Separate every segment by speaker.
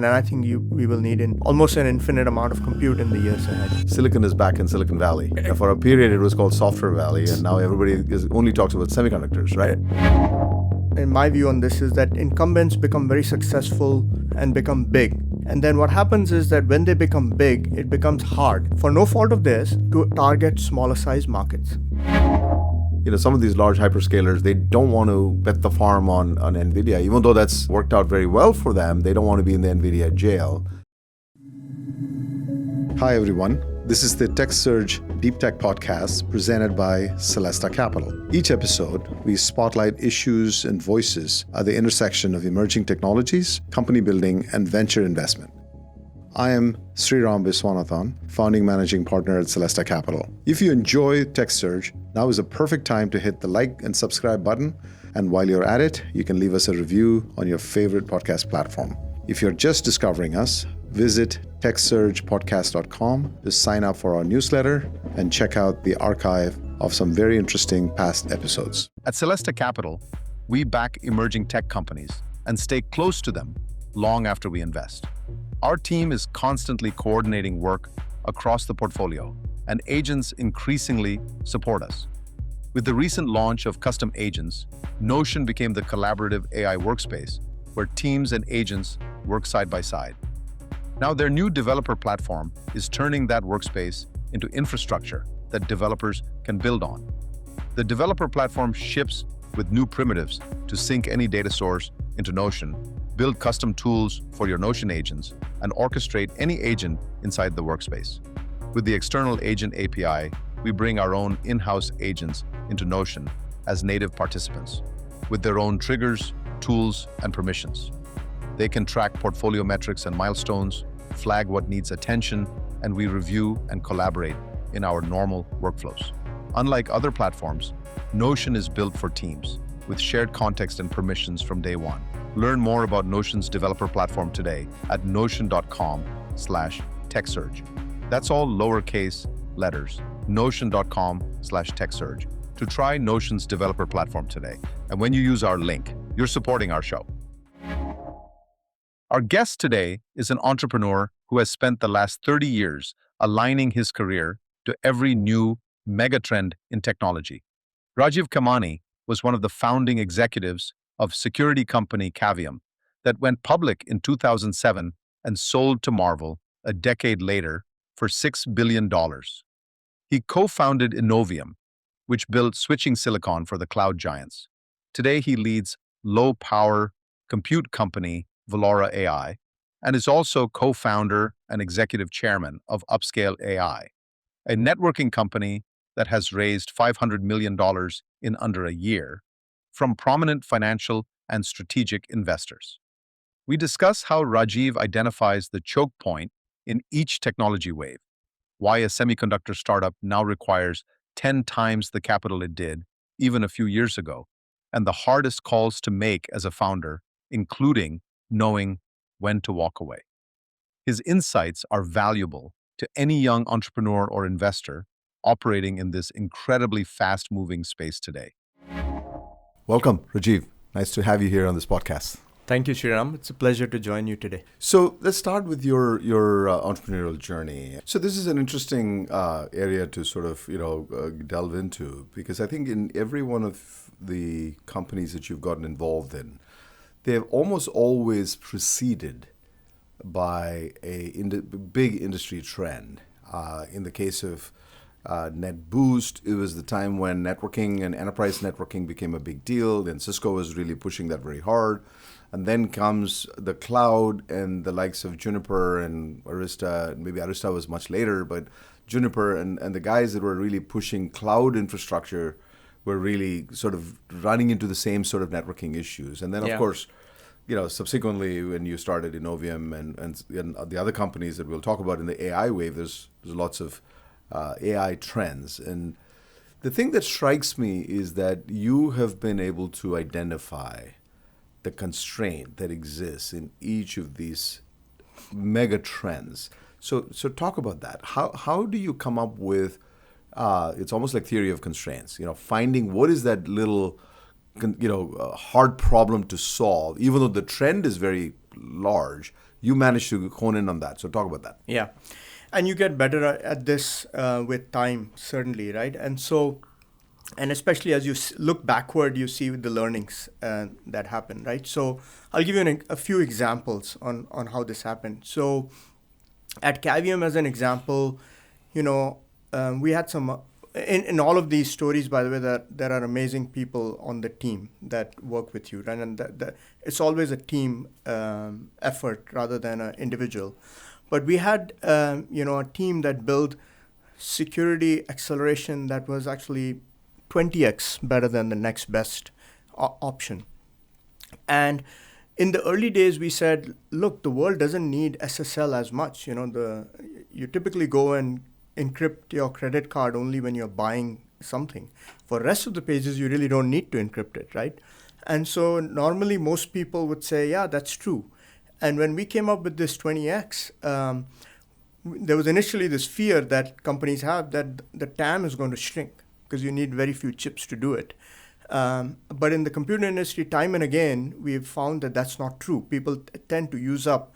Speaker 1: And I think we will need almost an infinite amount of compute in the years ahead.
Speaker 2: Silicon is back in Silicon Valley. For a period, it was called Software Valley, and now everybody only talks about semiconductors, right?
Speaker 1: And my view on this is that incumbents become very successful and become big. And then what happens is that when they become big, it becomes hard, for no fault of theirs, to target smaller size markets.
Speaker 2: Some of these large hyperscalers, they don't want to bet the farm on NVIDIA. Even though that's worked out very well for them, they don't want to be in the NVIDIA jail. Hi, everyone. This is the TechSurge Deep Tech Podcast presented by Celesta Capital. Each episode, we spotlight issues and voices at the intersection of emerging technologies, company building, and venture investment. I am Sriram Viswanathan, founding managing partner at Celesta Capital. If you enjoy TechSurge, now is a perfect time to hit the like and subscribe button. And while you're at it, you can leave us a review on your favorite podcast platform. If you're just discovering us, visit techsurgepodcast.com to sign up for our newsletter and check out the archive of some very interesting past episodes. At Celesta Capital, we back emerging tech companies and stay close to them long after we invest. Our team is constantly coordinating work across the portfolio, and agents increasingly support us. With the recent launch of custom agents, Notion became the collaborative AI workspace where teams and agents work side by side. Now, their new developer platform is turning that workspace into infrastructure that developers can build on. The developer platform ships with new primitives to sync any data source into Notion, build custom tools for your Notion agents, and orchestrate any agent inside the workspace. With the external agent API, we bring our own in-house agents into Notion as native participants, with their own triggers, tools, and permissions. They can track portfolio metrics and milestones, flag what needs attention, and we review and collaborate in our normal workflows. Unlike other platforms, Notion is built for teams, with shared context and permissions from day one. Learn more about Notion's developer platform today at notion.com/techsurge. That's all lowercase letters, notion.com/techsurge, to try Notion's developer platform today. And when you use our link, you're supporting our show. Our guest today is an entrepreneur who has spent the last 30 years aligning his career to every new megatrend in technology. Rajiv Khemani was one of the founding executives of security company Cavium that went public in 2007 and sold to Marvel a decade later for $6 billion. He co-founded Innovium, which built switching silicon for the cloud giants. Today, he leads low-power compute company Valora AI and is also co-founder and executive chairman of Upscale AI, a networking company that has raised $500 million in under a year from prominent financial and strategic investors. We discuss how Rajiv identifies the choke point in each technology wave, why a semiconductor startup now requires 10 times the capital it did even a few years ago, and the hardest calls to make as a founder, including knowing when to walk away. His insights are valuable to any young entrepreneur or investor operating in this incredibly fast-moving space today. Welcome, Rajiv. Nice to have you here on this podcast.
Speaker 1: Thank you, Sriram. It's a pleasure to join you today.
Speaker 2: So let's start with your entrepreneurial journey. So this is an interesting area to sort of delve into, because I think in every one of the companies that you've gotten involved in, they have almost always preceded by a big industry trend. In the case of NetBoost, it was the time when networking and enterprise networking became a big deal. Then Cisco was really pushing that very hard. And then comes the cloud and the likes of Juniper and Arista. Maybe Arista was much later, but Juniper and the guys that were really pushing cloud infrastructure were really sort of running into the same sort of networking issues. And then, of course, subsequently, when you started Innovium and the other companies that we'll talk about in the AI wave, there's lots of AI trends. And the thing that strikes me is that you have been able to identify the constraint that exists in each of these mega trends. So talk about that. How do you come up with, it's almost like theory of constraints, finding what is that little hard problem to solve, even though the trend is very large.
Speaker 3: you managed to hone in on that. So talk about that.
Speaker 1: Yeah. And you get better at this with time, certainly, right? And so, and especially as you look backward, you see the learnings that happen, right? So I'll give you a few examples on how this happened. So at Cavium, as an example, we had some, in all of these stories, by the way, that there are amazing people on the team that work with you, right? And that it's always a team effort rather than an individual. But we had, a team that built security acceleration that was actually 20x better than the next best option. And in the early days, we said, look, the world doesn't need SSL as much. You typically go and encrypt your credit card only when you're buying something. For the rest of the pages, you really don't need to encrypt it, right? And so normally most people would say, yeah, that's true. And when we came up with this 20x, there was initially this fear that companies have that the TAM is going to shrink because you need very few chips to do it. But in the computer industry, time and again, we've found that that's not true. People tend to use up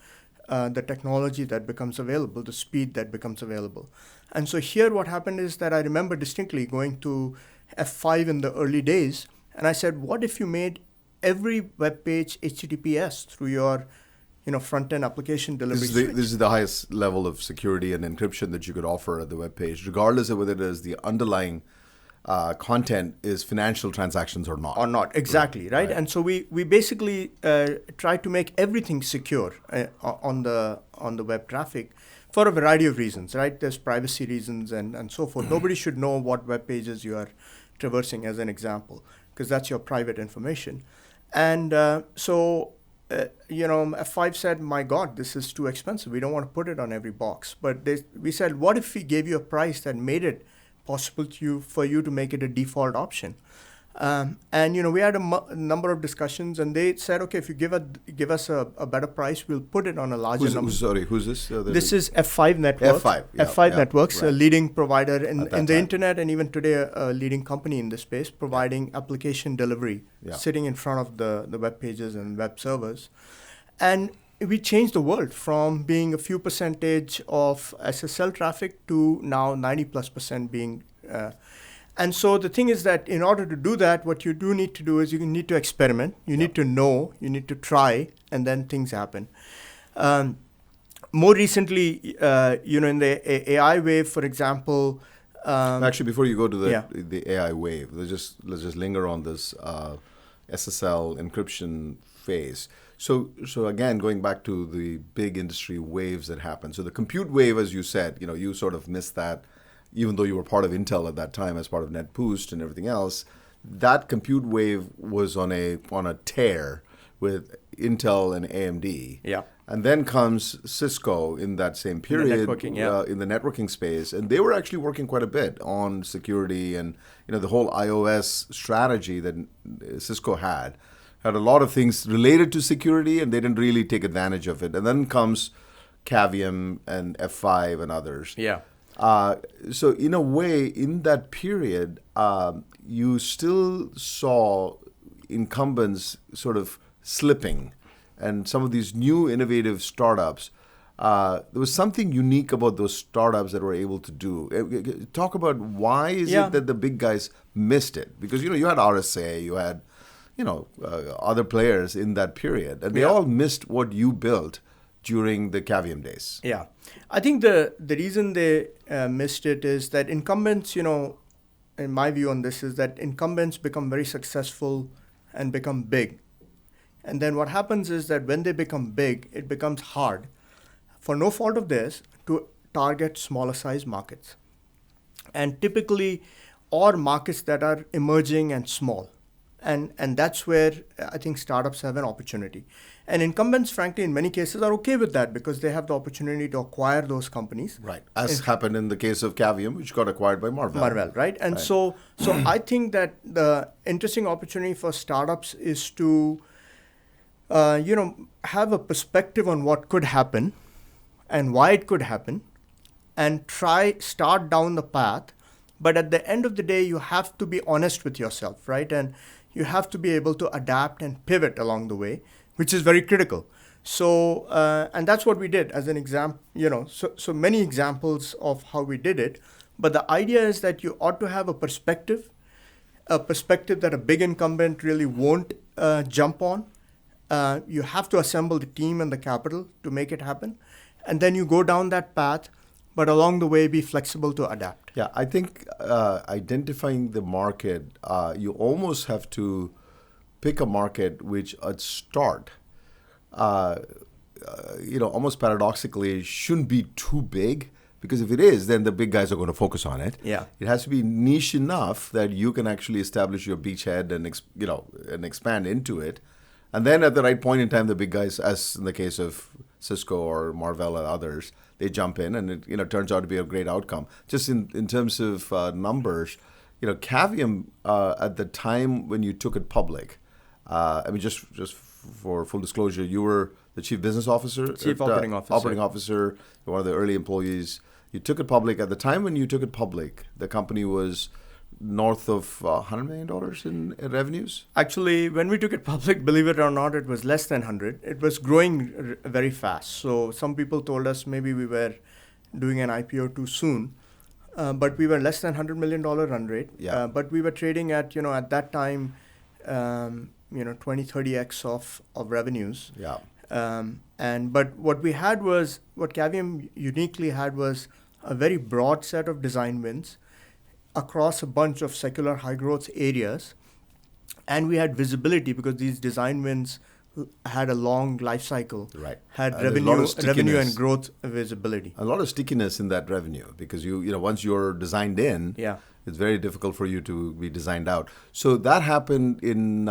Speaker 1: the technology that becomes available, the speed that becomes available. And so here what happened is that I remember distinctly going to F5 in the early days, and I said, what if you made every web page HTTPS through your front-end application delivery switch?
Speaker 3: This is the highest level of security and encryption that you could offer at the web page, regardless of whether it is the underlying content is financial transactions or not.
Speaker 1: Or not, exactly, right? And so we basically tried to make everything secure on the web traffic for a variety of reasons, right? There's privacy reasons and so forth. Nobody should know what web pages you are traversing, as an example, because that's your private information. And so F5 said, my God, this is too expensive. We don't want to put it on every box. But we said, what if we gave you a price that made it possible for you to make it a default option? And we had a number of discussions, and they said, okay, if you give us a better price, we'll put it on a larger number.
Speaker 3: Who's this?
Speaker 1: This is F5 Networks. F5 Networks,
Speaker 3: right.
Speaker 1: A leading provider in the internet, and even today a leading company in this space, providing application delivery, sitting in front of the web pages and web servers. And we changed the world from being a few percentage of SSL traffic to now 90+% being. And so the thing is that in order to do that, what you do need to do is you need to experiment. You need to know, you need to try, and then things happen. More recently, in the AI wave, for example.
Speaker 3: Actually, before you go to the AI wave, let's just linger on this SSL encryption phase. So again, going back to the big industry waves that happened. So the compute wave, as you said, you sort of missed that, even though you were part of Intel at that time as part of NetBoost and everything else. That compute wave was on a tear with Intel and AMD.
Speaker 1: Yeah.
Speaker 3: And then comes Cisco in that same period in the networking space, and they were actually working quite a bit on security and the whole iOS strategy that Cisco had a lot of things related to security, and they didn't really take advantage of it. And then comes Cavium and F5 and others.
Speaker 1: Yeah.
Speaker 3: So in a way, in that period, you still saw incumbents sort of slipping, and some of these new innovative startups. There was something unique about those startups that were able to do. Talk about why is it that the big guys missed it? Because you had RSA, you had other players in that period, and they all missed what you built during the Cavium days.
Speaker 1: Yeah. I think the reason they missed it is that incumbents, in my view on this, is that incumbents become very successful and become big. And then what happens is that when they become big, it becomes hard, for no fault of theirs, to target smaller size markets. And typically, or markets that are emerging and small. And that's where I think startups have an opportunity. And incumbents, frankly, in many cases are okay with that because they have the opportunity to acquire those companies.
Speaker 3: Right, as happened in the case of Cavium, which got acquired by Marvell.
Speaker 1: Right? And so I think that the interesting opportunity for startups is to, have a perspective on what could happen and why it could happen and start down the path. But at the end of the day, you have to be honest with yourself, right? And you have to be able to adapt and pivot along the way, which is very critical. So, and that's what we did as an example, so many examples of how we did it. But the idea is that you ought to have a perspective that a big incumbent really won't jump on. You have to assemble the team and the capital to make it happen. And then you go down that path, but along the way, be flexible to adapt.
Speaker 3: Yeah, I think identifying the market, you almost have to pick a market which at start, almost paradoxically, shouldn't be too big. Because if it is, then the big guys are going to focus on it.
Speaker 1: Yeah.
Speaker 3: It has to be niche enough that you can actually establish your beachhead and and expand into it. And then at the right point in time, the big guys, as in the case of Cisco or Marvell and others, they jump in, and it turns out to be a great outcome. Just in terms of numbers, Cavium at the time when you took it public, just for full disclosure, you were the chief business officer,
Speaker 1: Chief operating officer.
Speaker 3: Operating officer, one of the early employees. You took it public. At the time when you took it public, the company was north of $100 million in revenues?
Speaker 1: Actually, when we took it public, believe it or not, it was less than 100. It was growing very fast. So some people told us maybe we were doing an IPO too soon. But we were less than $100 million run rate.
Speaker 3: Yeah.
Speaker 1: But we were trading at, at that time, 20, 30x of revenues.
Speaker 3: Yeah.
Speaker 1: But what Cavium uniquely had was a very broad set of design wins across a bunch of secular high growth areas. And we had visibility because these design wins had a long life cycle,
Speaker 3: Right.
Speaker 1: had
Speaker 3: And a lot of
Speaker 1: revenue and
Speaker 3: stickiness.
Speaker 1: growth visibility.
Speaker 3: A lot of stickiness in that revenue because once you're designed in,
Speaker 1: Yeah.
Speaker 3: it's very difficult for you to be designed out. So that happened in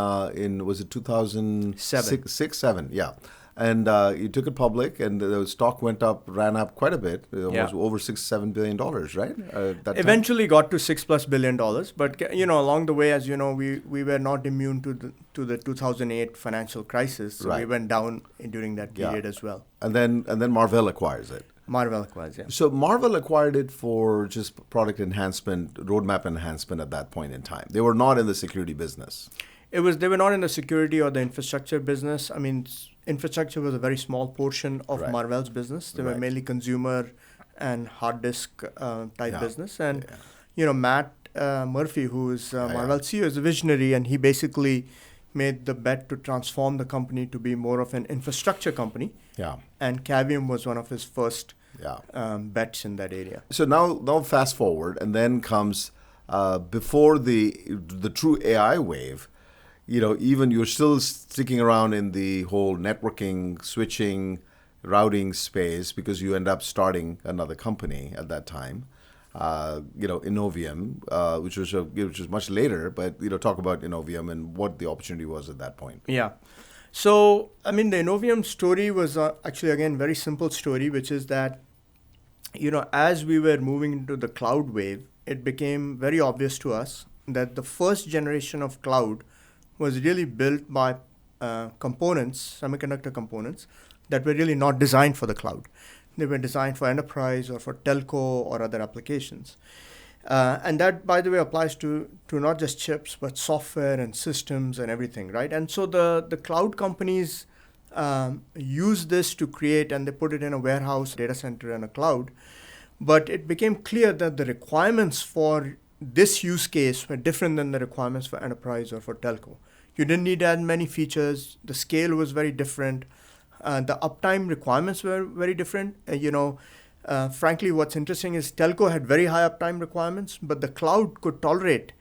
Speaker 3: was it 2006, 7? Yeah. And you took it public, and the stock ran up quite a bit, almost over $6-7 billion, right? That time?
Speaker 1: Eventually got to $6+ billion, but along the way, as you know, we were not immune to the 2008 financial crisis, so
Speaker 3: Right.
Speaker 1: we went down during that
Speaker 3: Yeah.
Speaker 1: period as well.
Speaker 3: And then Marvell acquires it.
Speaker 1: Marvell acquires, yeah.
Speaker 3: So Marvell acquired it for just product enhancement, roadmap enhancement at that point in time. They were not in the security business.
Speaker 1: They were not in the security or the infrastructure business. I mean, infrastructure was a very small portion of
Speaker 3: Right.
Speaker 1: Marvell's business. They were
Speaker 3: Right.
Speaker 1: mainly consumer and hard disk type
Speaker 3: Yeah.
Speaker 1: business. And Matt Murphy, who is Marvell's CEO, is a visionary, and he basically made the bet to transform the company to be more of an infrastructure company.
Speaker 3: Yeah.
Speaker 1: And Cavium was one of his first
Speaker 3: Yeah.
Speaker 1: bets in that area.
Speaker 3: So now fast forward, and then comes before the true AI wave. Even you're still sticking around in the whole networking, switching, routing space because you end up starting another company at that time. Innovium, which was much later, but talk about Innovium and what the opportunity was at that point.
Speaker 1: Yeah. So, I mean, the Innovium story was actually, again, very simple story, which is that, as we were moving into the cloud wave, it became very obvious to us that the first generation of cloud was really built by semiconductor components that were really not designed for the cloud. They were designed for enterprise or for telco or other applications. And that, by the way, applies to not just chips, but software and systems and everything, right? And so the cloud companies use this to create, and they put it in a warehouse, data center, and a cloud. But it became clear that the requirements for this use case were different than the requirements for enterprise or for telco. You didn't need as many features. The scale was very different. The uptime requirements were very different. Frankly, what's interesting is telco had very high uptime requirements, but the cloud could tolerate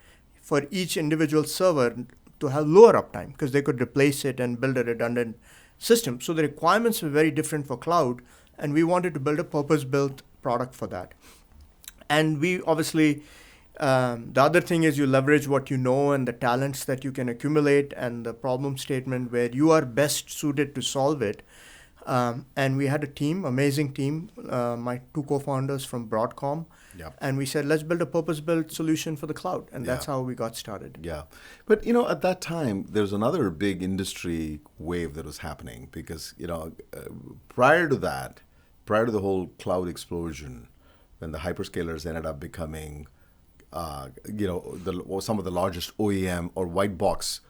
Speaker 1: for each individual server to have lower uptime because they could replace it and build a redundant system. So the requirements were very different for cloud, and we wanted to build a purpose-built product for that. And we obviously, the other thing is you leverage what you know and the talents that you can accumulate and the problem statement where you are best suited to solve it. And we had a team, amazing team, my two co-founders from Broadcom.
Speaker 3: Yep.
Speaker 1: And we said, let's build a purpose-built solution for the cloud. And that's
Speaker 3: Yeah.
Speaker 1: how we got started.
Speaker 3: Yeah. But, at that time, there was another big industry wave that was happening because, prior to the whole cloud explosion, when the hyperscalers ended up becoming, some of the largest OEM or white box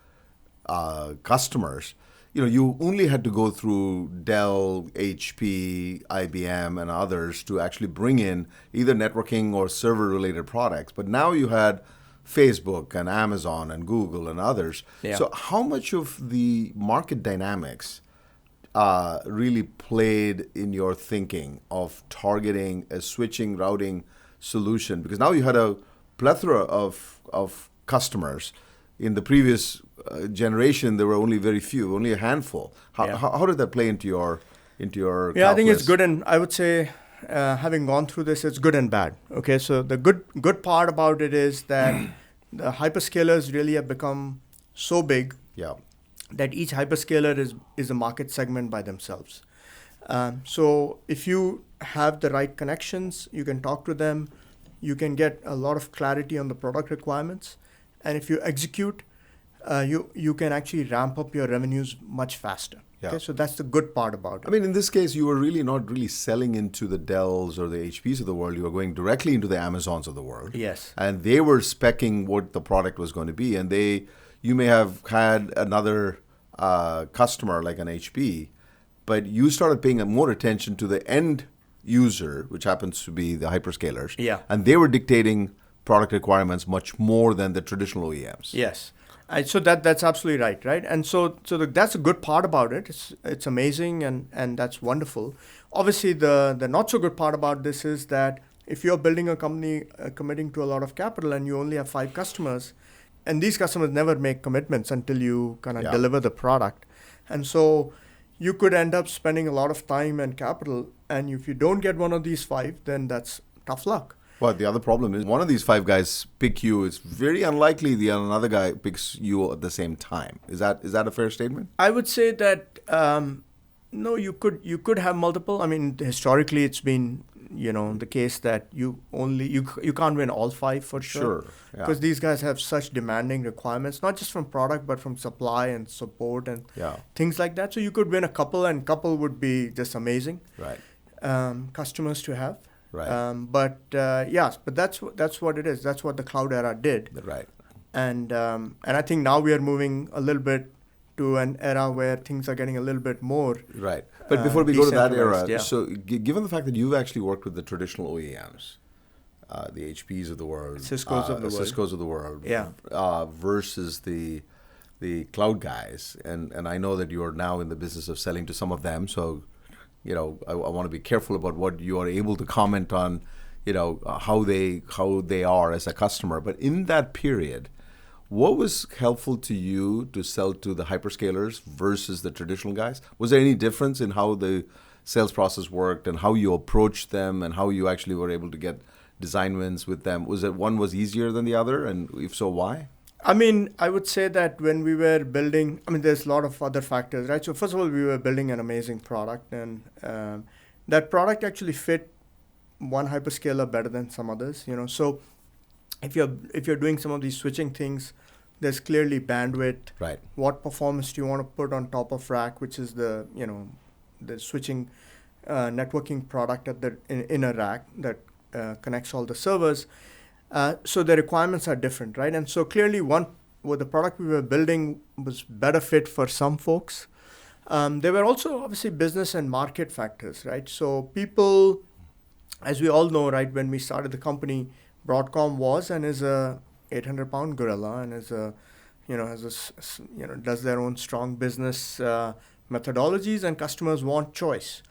Speaker 3: customers, you only had to go through Dell, HP, IBM, and others to actually bring in either networking or server-related products. But now you had Facebook and Amazon and Google and others.
Speaker 1: Yeah.
Speaker 3: So how much of the market dynamics really played in your thinking of targeting a switching routing solution? Because now you had a plethora of customers. In the previous generation, there were only very few, only a handful. How did that play into your calculus?
Speaker 1: I think it's good, and I would say, having gone through this, it's good and bad. Okay, so the good part about it is that the hyperscalers really have become so big that each hyperscaler is a market segment by themselves. So if you have the right connections, you can talk to them, you can get a lot of clarity on the product requirements. And if you execute, you can actually ramp up your revenues much faster.
Speaker 3: Yeah.
Speaker 1: Okay, so that's the good part about it.
Speaker 3: I mean, in this case, you were really not really selling into the Dells or the HPs of the world. You were going directly into the Amazons of the world.
Speaker 1: Yes.
Speaker 3: And they were speccing what the product was going to be. And you may have had another customer like an HP, but you started paying more attention to the end user, which happens to be the hyperscalers.
Speaker 1: Yeah.
Speaker 3: And they were dictating product requirements much more than the traditional OEMs.
Speaker 1: Yes. So that's absolutely right? And so that's a good part about it. It's amazing and that's wonderful. Obviously, the not so good part about this is that if you're building a company committing to a lot of capital and you only have 5 customers, and these customers never make commitments until you kind of deliver the product. And so you could end up spending a lot of time and capital, and if you don't get one of these 5, then that's tough luck.
Speaker 3: Well, the other problem is one of these 5 guys pick you. It's very unlikely another guy picks you at the same time. Is that a fair statement?
Speaker 1: I would say that no, you could have multiple. I mean, historically, it's been the case that you can't win all 5 for sure. Because these guys have such demanding requirements, not just from product but from supply and support and things like that. So you could win a couple, and couple would be just amazing.
Speaker 3: Right.
Speaker 1: Customers to have.
Speaker 3: Right.
Speaker 1: But that's what it is. That's what the cloud era did.
Speaker 3: Right.
Speaker 1: And I think now we are moving a little bit to an era where things are getting a little bit more.
Speaker 3: Right. But before we go to that era,
Speaker 1: yeah.
Speaker 3: so given the fact that you've actually worked with the traditional OEMs, the HPs of the world,
Speaker 1: Cisco's of the world,
Speaker 3: versus the cloud guys, and I know that you are now in the business of selling to some of them, so I want to be careful about what you are able to comment on, how they are as a customer. But in that period, what was helpful to you to sell to the hyperscalers versus the traditional guys? Was there any difference in how the sales process worked and how you approached them and how you actually were able to get design wins with them? Was it one was easier than the other? And if so, why?
Speaker 1: I mean, I would say that when we were building, there's a lot of other factors, right? So first of all, we were building an amazing product, and that product actually fit one hyperscaler better than some others, So if you're doing some of these switching things, there's clearly bandwidth.
Speaker 3: Right.
Speaker 1: What performance do you want to put on top of rack, which is the switching networking product in a rack that connects all the servers. So the requirements are different, right? And so clearly the product we were building was better fit for some folks. There were also obviously business and market factors, right? So people, as we all know, right, when we started the company, Broadcom was and is a 800-pound gorilla and is does their own strong business methodologies, and customers want choice.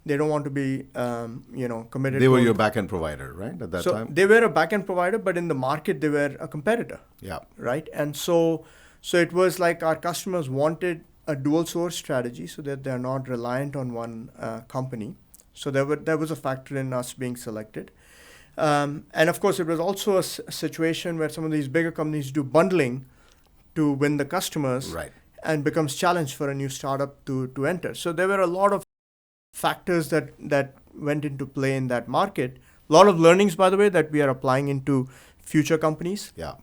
Speaker 1: They don't want to be, committed.
Speaker 3: They were your back-end provider, right, at that time?
Speaker 1: They were a back-end provider, but in the market, they were a competitor.
Speaker 3: Yeah.
Speaker 1: Right? And so it was like our customers wanted a dual-source strategy so that they're not reliant on one company. So there was a factor in us being selected. And of course, it was also a situation where some of these bigger companies do bundling to win the customers.
Speaker 3: Right.
Speaker 1: And becomes challenge for a new startup to enter. So there were a lot of factors that went into play in that market. A lot of learnings, by the way, that we are applying into future companies.
Speaker 3: Yeah.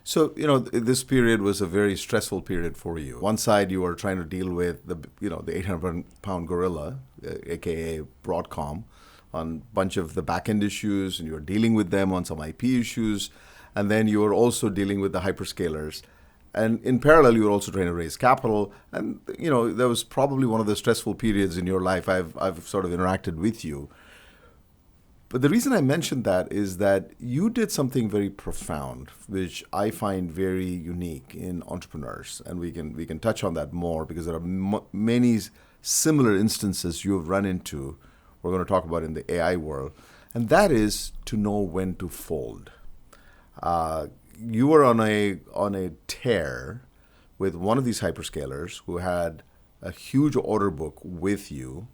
Speaker 1: So,
Speaker 3: this period was a very stressful period for you. One side, you were trying to deal with the 800-pound gorilla, aka Broadcom, on a bunch of the back-end issues, and you were dealing with them on some IP issues. And then you were also dealing with the hyperscalers. And in parallel, you were also trying to raise capital. And, that was probably one of the stressful periods in your life. I've sort of interacted with you. But the reason I mentioned that is that you did something very profound, which I find very unique in entrepreneurs. And we can touch on that more because there are many similar instances you have run into, we're going to talk about in the AI world. And that is to know when to fold. You were on a tear with one of these hyperscalers who had a huge order book with you,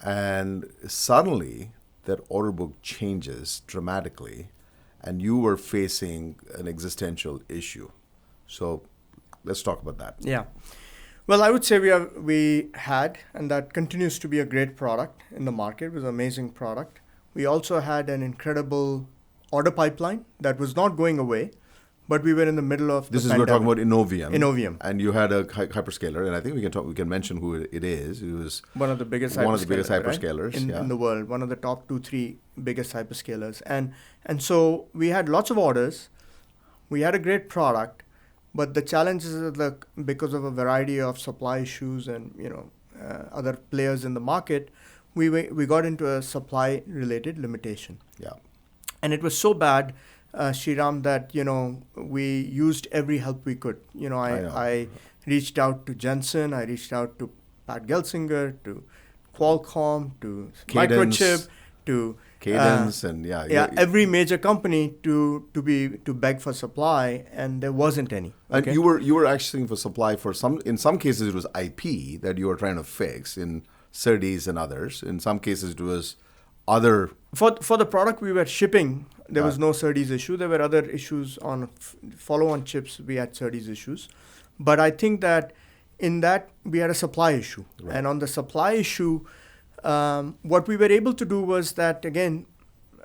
Speaker 3: and suddenly that order book changes dramatically, and you were facing an existential issue. So let's talk about that.
Speaker 1: Yeah. Well, I would say we had, and that continues to be a great product in the market. It was an amazing product. We also had an incredible order pipeline that was not going away, but we were in the middle of
Speaker 3: this is we're talking about Innovium.
Speaker 1: Innovium.
Speaker 3: And you had a hyperscaler, and I think we can mention who it is. It was
Speaker 1: one of the biggest
Speaker 3: hyperscalers
Speaker 1: right? in the world, one of the top 2-3 biggest hyperscalers. And so we had lots of orders. We had a great product, but the challenge is that because of a variety of supply issues and other players in the market, we got into a supply related limitation.
Speaker 3: Yeah.
Speaker 1: And it was so bad, Sriram, that we used every help we could. I reached out to Jensen, I reached out to Pat Gelsinger, to Qualcomm, to
Speaker 3: Cadence,
Speaker 1: Microchip, to
Speaker 3: Cadence, and
Speaker 1: every major company to beg for supply, and there wasn't any.
Speaker 3: Okay? And you were asking for supply for in some cases it was IP that you were trying to fix in SerDes and others. In some cases it was other.
Speaker 1: For the product we were shipping, there was no SerDes issue. There were other issues on follow-on chips. We had SerDes issues. But I think that in that we had a supply issue. Right. And on the supply issue, what we were able to do was that, again,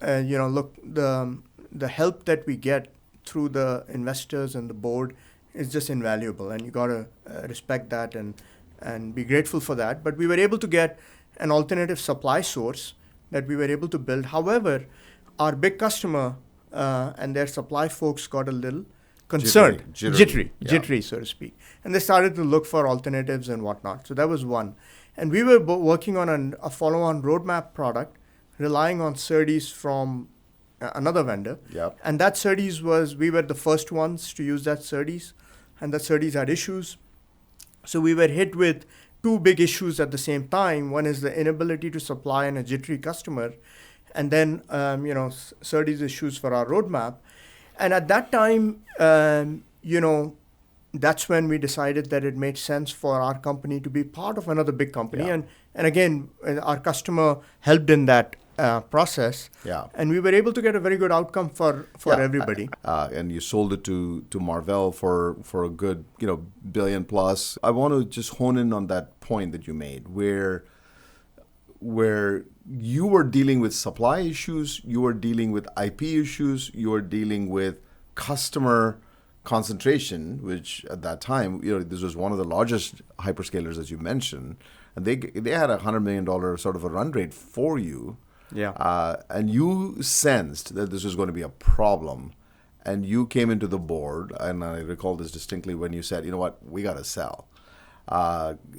Speaker 1: look, the help that we get through the investors and the board is just invaluable. And you got to respect that and be grateful for that. But we were able to get an alternative supply source that we were able to build. However, our big customer and their supply folks got a little concerned, jittery, so to speak. And they started to look for alternatives and whatnot. So that was one. And we were working on a follow-on roadmap product, relying on SerDes from another vendor.
Speaker 3: Yep.
Speaker 1: And that SerDes we were the first ones to use that SerDes, and that SerDes had issues. So we were hit with two big issues at the same time. One is the inability to supply a jittery customer, and then SerDes issues for our roadmap. And at that time, that's when we decided that it made sense for our company to be part of another big company.
Speaker 3: Yeah.
Speaker 1: And again, our customer helped in that process.
Speaker 3: Yeah.
Speaker 1: And we were able to get a very good outcome for everybody.
Speaker 3: And you sold it to Marvell for a good $1 billion plus. I want to just hone in on that point that you made, where you were dealing with supply issues, you were dealing with IP issues, you were dealing with customer concentration, which at that time, this was one of the largest hyperscalers, as you mentioned, and they had $100 million sort of a run rate for you.
Speaker 1: Yeah.
Speaker 3: And you sensed that this was going to be a problem, and you came into the board, and I recall this distinctly when you said, you know what, we got to sell.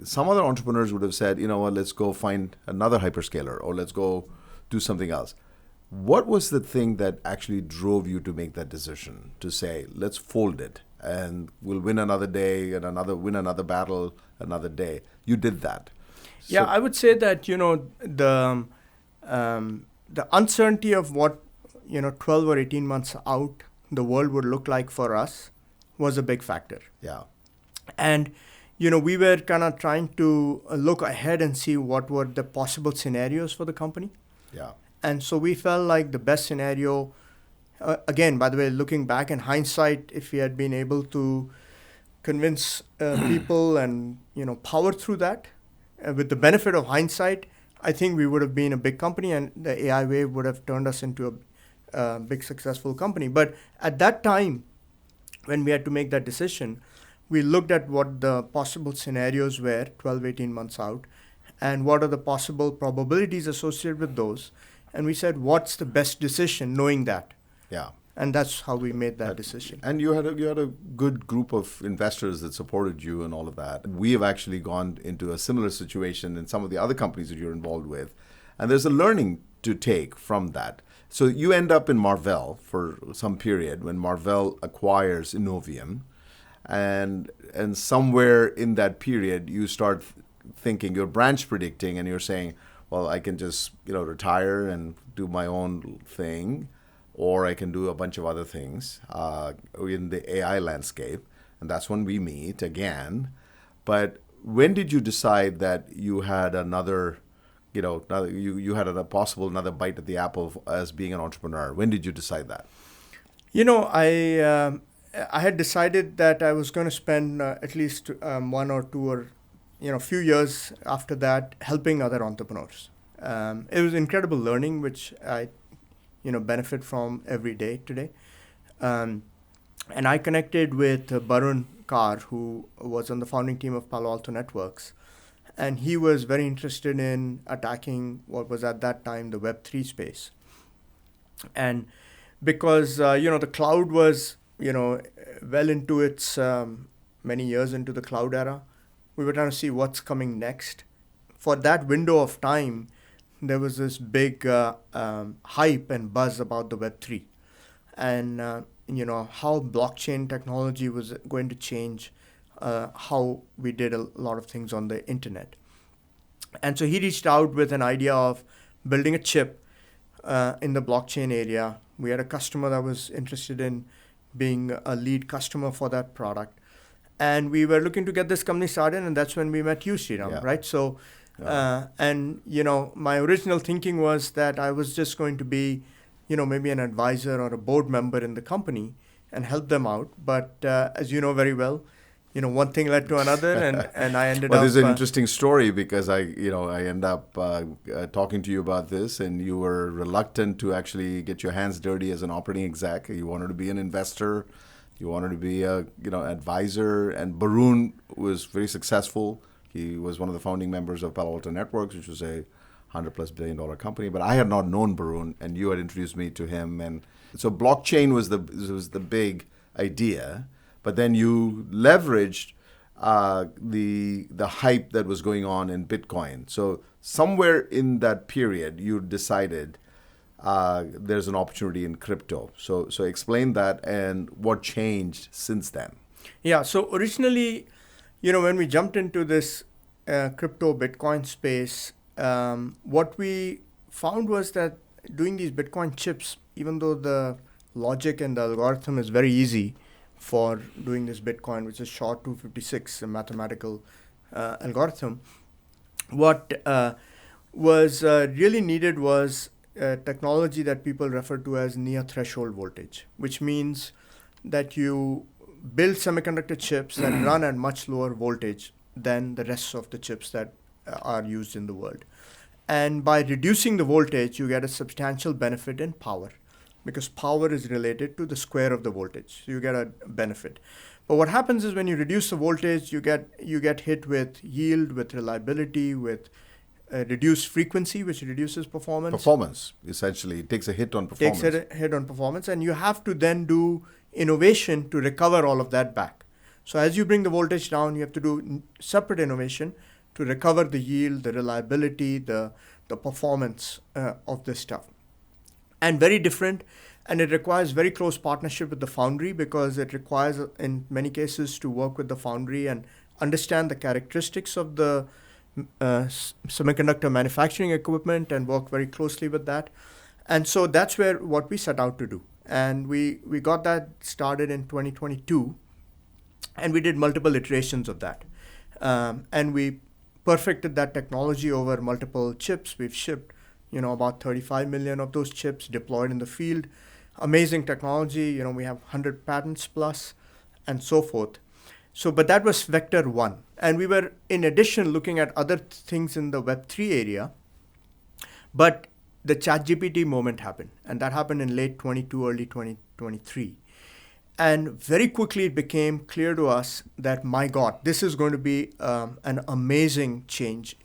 Speaker 3: Some other entrepreneurs would have said, you know what, let's go find another hyperscaler, or let's go do something else. What was the thing that actually drove you to make that decision to say, let's fold it and we'll win another day and win another battle another day? You did that.
Speaker 1: Yeah, I would say that, the uncertainty of what, 12 or 18 months out the world would look like for us was a big factor.
Speaker 3: Yeah.
Speaker 1: And, we were kind of trying to look ahead and see what were the possible scenarios for the company.
Speaker 3: Yeah.
Speaker 1: And so we felt like the best scenario, again, by the way, looking back in hindsight, if we had been able to convince people and, power through that, with the benefit of hindsight, I think we would have been a big company and the AI wave would have turned us into a big successful company. But at that time, when we had to make that decision, we looked at what the possible scenarios were 12, 18 months out, and what are the possible probabilities associated with those. And we said, what's the best decision, knowing that?
Speaker 3: Yeah.
Speaker 1: And that's how we made that decision.
Speaker 3: And you had a good group of investors that supported you and all of that. We have actually gone into a similar situation in some of the other companies that you're involved with, and there's a learning to take from that. So you end up in Marvell for some period when Marvell acquires Innovium, and somewhere in that period you start thinking, you're branch predicting, and you're saying, well, I can just retire and do my own thing, or I can do a bunch of other things in the AI landscape. And that's when we meet again. But when did you decide that you had another another bite at the apple as being an entrepreneur? When did you decide that?
Speaker 1: I had decided that I was going to spend at least 1 or 2 or few years after that helping other entrepreneurs. It was incredible learning, which I benefit from every day today. And I connected with Barun Kar, who was on the founding team of Palo Alto Networks. And he was very interested in attacking what was at that time the Web3 space. And because, the cloud was, well into its many years into the cloud era, we were trying to see what's coming next. For that window of time, there was this big hype and buzz about the Web3 and, how blockchain technology was going to change how we did a lot of things on the internet. And so he reached out with an idea of building a chip in the blockchain area. We had a customer that was interested in being a lead customer for that product. And we were looking to get this company started, and that's when we met you, Sriram, right? So, my original thinking was that I was just going to be, maybe an advisor or a board member in the company and help them out. But as you know very well, one thing led to another, and I ended up.
Speaker 3: Well, this is an interesting story because I end up talking to you about this, and you were reluctant to actually get your hands dirty as an operating exec. You wanted to be an investor, you wanted to be a advisor, and Barun was very successful. He was one of the founding members of Palo Alto Networks, which was a $100+ billion company. But I had not known Barun, and you had introduced me to him, and so blockchain was the big idea. But then you leveraged the hype that was going on in Bitcoin. So somewhere in that period, you decided there's an opportunity in crypto. So explain that and what changed since then.
Speaker 1: Yeah. So originally, when we jumped into this crypto Bitcoin space, what we found was that doing these Bitcoin chips, even though the logic and the algorithm is very easy for doing this Bitcoin, which is SHA-256, a mathematical algorithm, what was really needed was technology that people refer to as near threshold voltage, which means that you build semiconductor chips that run at much lower voltage than the rest of the chips that are used in the world. And by reducing the voltage, you get a substantial benefit in power, because power is related to the square of the voltage. So you get a benefit. But what happens is when you reduce the voltage, you get hit with yield, with reliability, with reduced frequency, which reduces performance.
Speaker 3: Performance, essentially. It takes a hit on performance.
Speaker 1: Takes a hit on performance, and you have to then do innovation to recover all of that back. So as you bring the voltage down, you have to do separate innovation to recover the yield, the reliability, the performance of this stuff. And very different, and it requires very close partnership with the foundry, because it requires, in many cases, to work with the foundry and understand the characteristics of the semiconductor manufacturing equipment and work very closely with that. And so that's what we set out to do. And we got that started in 2022, and we did multiple iterations of that. And we perfected that technology over multiple chips. We've shipped about 35 million of those chips deployed in the field. Amazing technology. We have 100 patents plus and so forth. So, but that was vector one. And we were, in addition, looking at other things in the Web3 area. But the ChatGPT moment happened. And that happened in late 22, early 2023. And very quickly it became clear to us that, my God, this is going to be an amazing change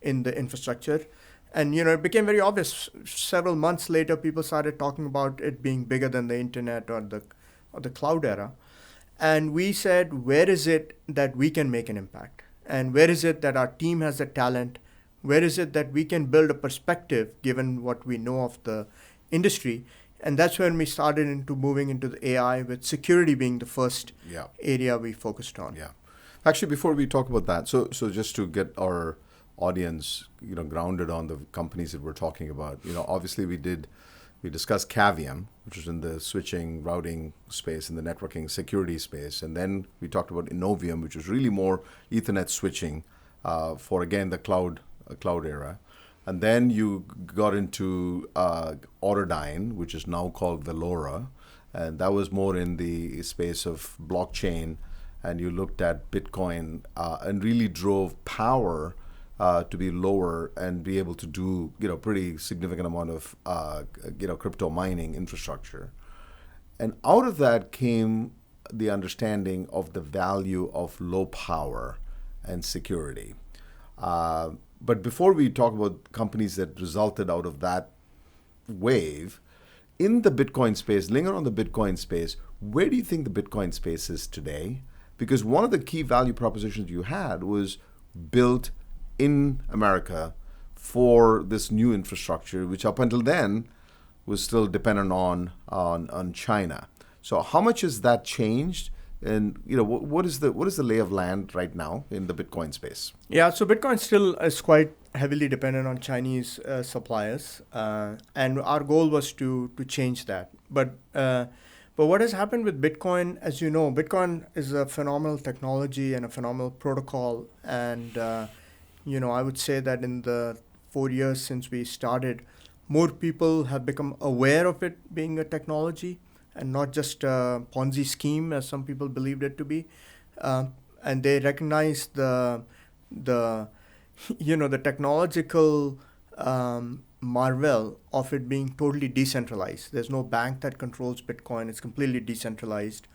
Speaker 1: in the infrastructure. And it became very obvious. Several months later, people started talking about it being bigger than the internet or the cloud era. And we said, where is it that we can make an impact? And where is it that our team has the talent? Where is it that we can build a perspective given what we know of the industry? And that's when we started into moving into the AI, with security being the first area we focused on.
Speaker 3: Yeah. Actually, before we talk about that, so just to get our audience, grounded on the companies that we're talking about, obviously we discussed Cavium, which is in the switching, routing space, in the networking security space. And then we talked about Innovium, which was really more Ethernet switching for, again, the cloud era. And then you got into Autodyne, which is now called Velora. And that was more in the space of blockchain. And you looked at Bitcoin and really drove power to be lower and be able to do pretty significant amount of crypto mining infrastructure. And out of that came the understanding of the value of low power and security. But before we talk about companies that resulted out of that wave, in the Bitcoin space, linger on the Bitcoin space, where do you think the Bitcoin space is today? Because one of the key value propositions you had was built in America for this new infrastructure, which up until then was still dependent on China. So how much has that changed? And what is the lay of land right now in the Bitcoin space?
Speaker 1: Yeah, so Bitcoin still is quite heavily dependent on Chinese suppliers, and our goal was to change that. But what has happened with Bitcoin, as you know, Bitcoin is a phenomenal technology and a phenomenal protocol. And I would say that in the 4 years since we started, more people have become aware of it being a technology and not just a Ponzi scheme, as some people believed it to be. And they recognize the technological marvel of it being totally decentralized. There's no bank that controls Bitcoin. It's completely decentralized.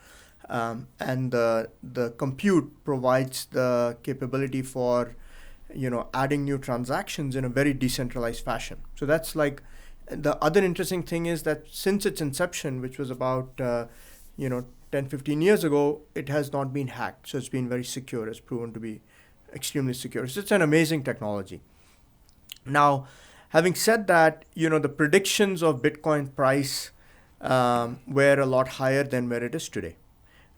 Speaker 1: And the compute provides the capability for adding new transactions in a very decentralized fashion. So that's like the other interesting thing is that since its inception, which was about 10, 15 years ago, it has not been hacked. So it's been very secure. It's proven to be extremely secure. So it's an amazing technology. Now, having said that, the predictions of Bitcoin price were a lot higher than where it is today.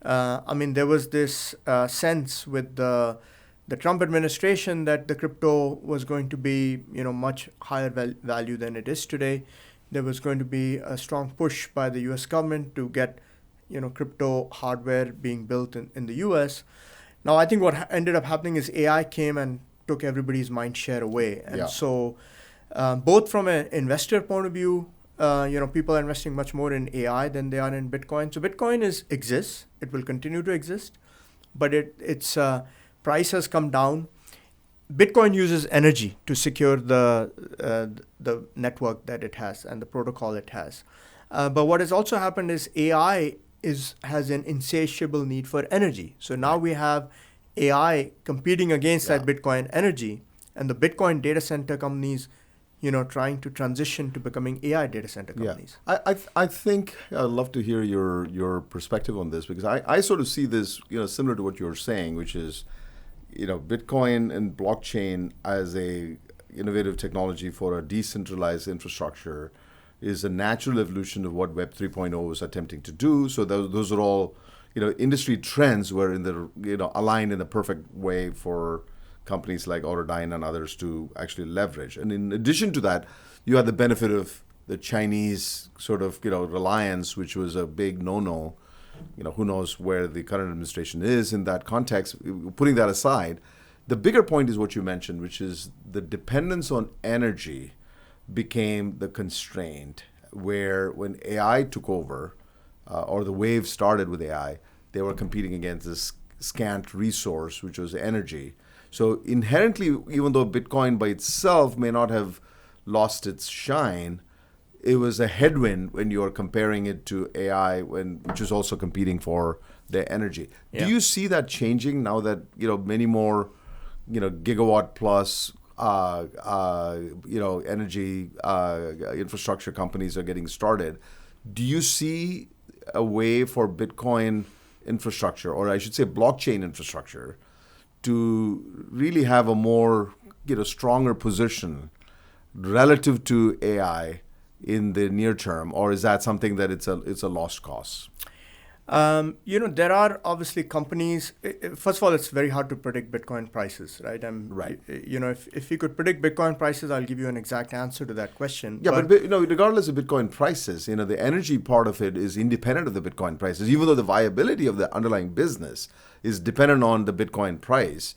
Speaker 1: There was this sense with the Trump administration that the crypto was going to be, much higher value than it is today. There was going to be a strong push by the U.S. government to get, crypto hardware being built in the U.S. Now, I think what ended up happening is AI came and took everybody's mind share away. And so both from an investor point of view, people are investing much more in AI than they are in Bitcoin. So Bitcoin exists. It will continue to exist, but its price has come down. Bitcoin uses energy to secure the network that it has and the protocol it has. But what has also happened is AI has an insatiable need for energy. So now we have AI competing against that Bitcoin energy, and the Bitcoin data center companies, trying to transition to becoming AI data center companies.
Speaker 3: I think I'd love to hear your perspective on this, because I sort of see this, similar to what you're saying, which is, Bitcoin and blockchain as a innovative technology for a decentralized infrastructure is a natural evolution of what Web 3.0 is attempting to do. So those are all, industry trends were aligned in a perfect way for companies like Autodyne and others to actually leverage. And in addition to that, you had the benefit of the Chinese sort of, reliance, which was a big no-no. Who knows where the current administration is in that context. Putting that aside, the bigger point is what you mentioned, which is the dependence on energy became the constraint, where when AI took over, or the wave started with AI, they were competing against this scant resource, which was energy. So inherently, even though Bitcoin by itself may not have lost its shine, it was a headwind when you are comparing it to AI, which is also competing for the energy. Yeah. Do you see that changing now that many more gigawatt plus energy infrastructure companies are getting started. Do you see a way for Bitcoin infrastructure, or I should say blockchain infrastructure, to really have a more stronger position relative to AI in the near term, or is that something that it's a lost cause?
Speaker 1: There are obviously companies. First of all, it's very hard to predict Bitcoin prices, right?
Speaker 3: Right.
Speaker 1: If you could predict Bitcoin prices, I'll give you an exact answer to that question.
Speaker 3: Yeah, but regardless of Bitcoin prices, the energy part of it is independent of the Bitcoin prices, even though the viability of the underlying business is dependent on the Bitcoin price.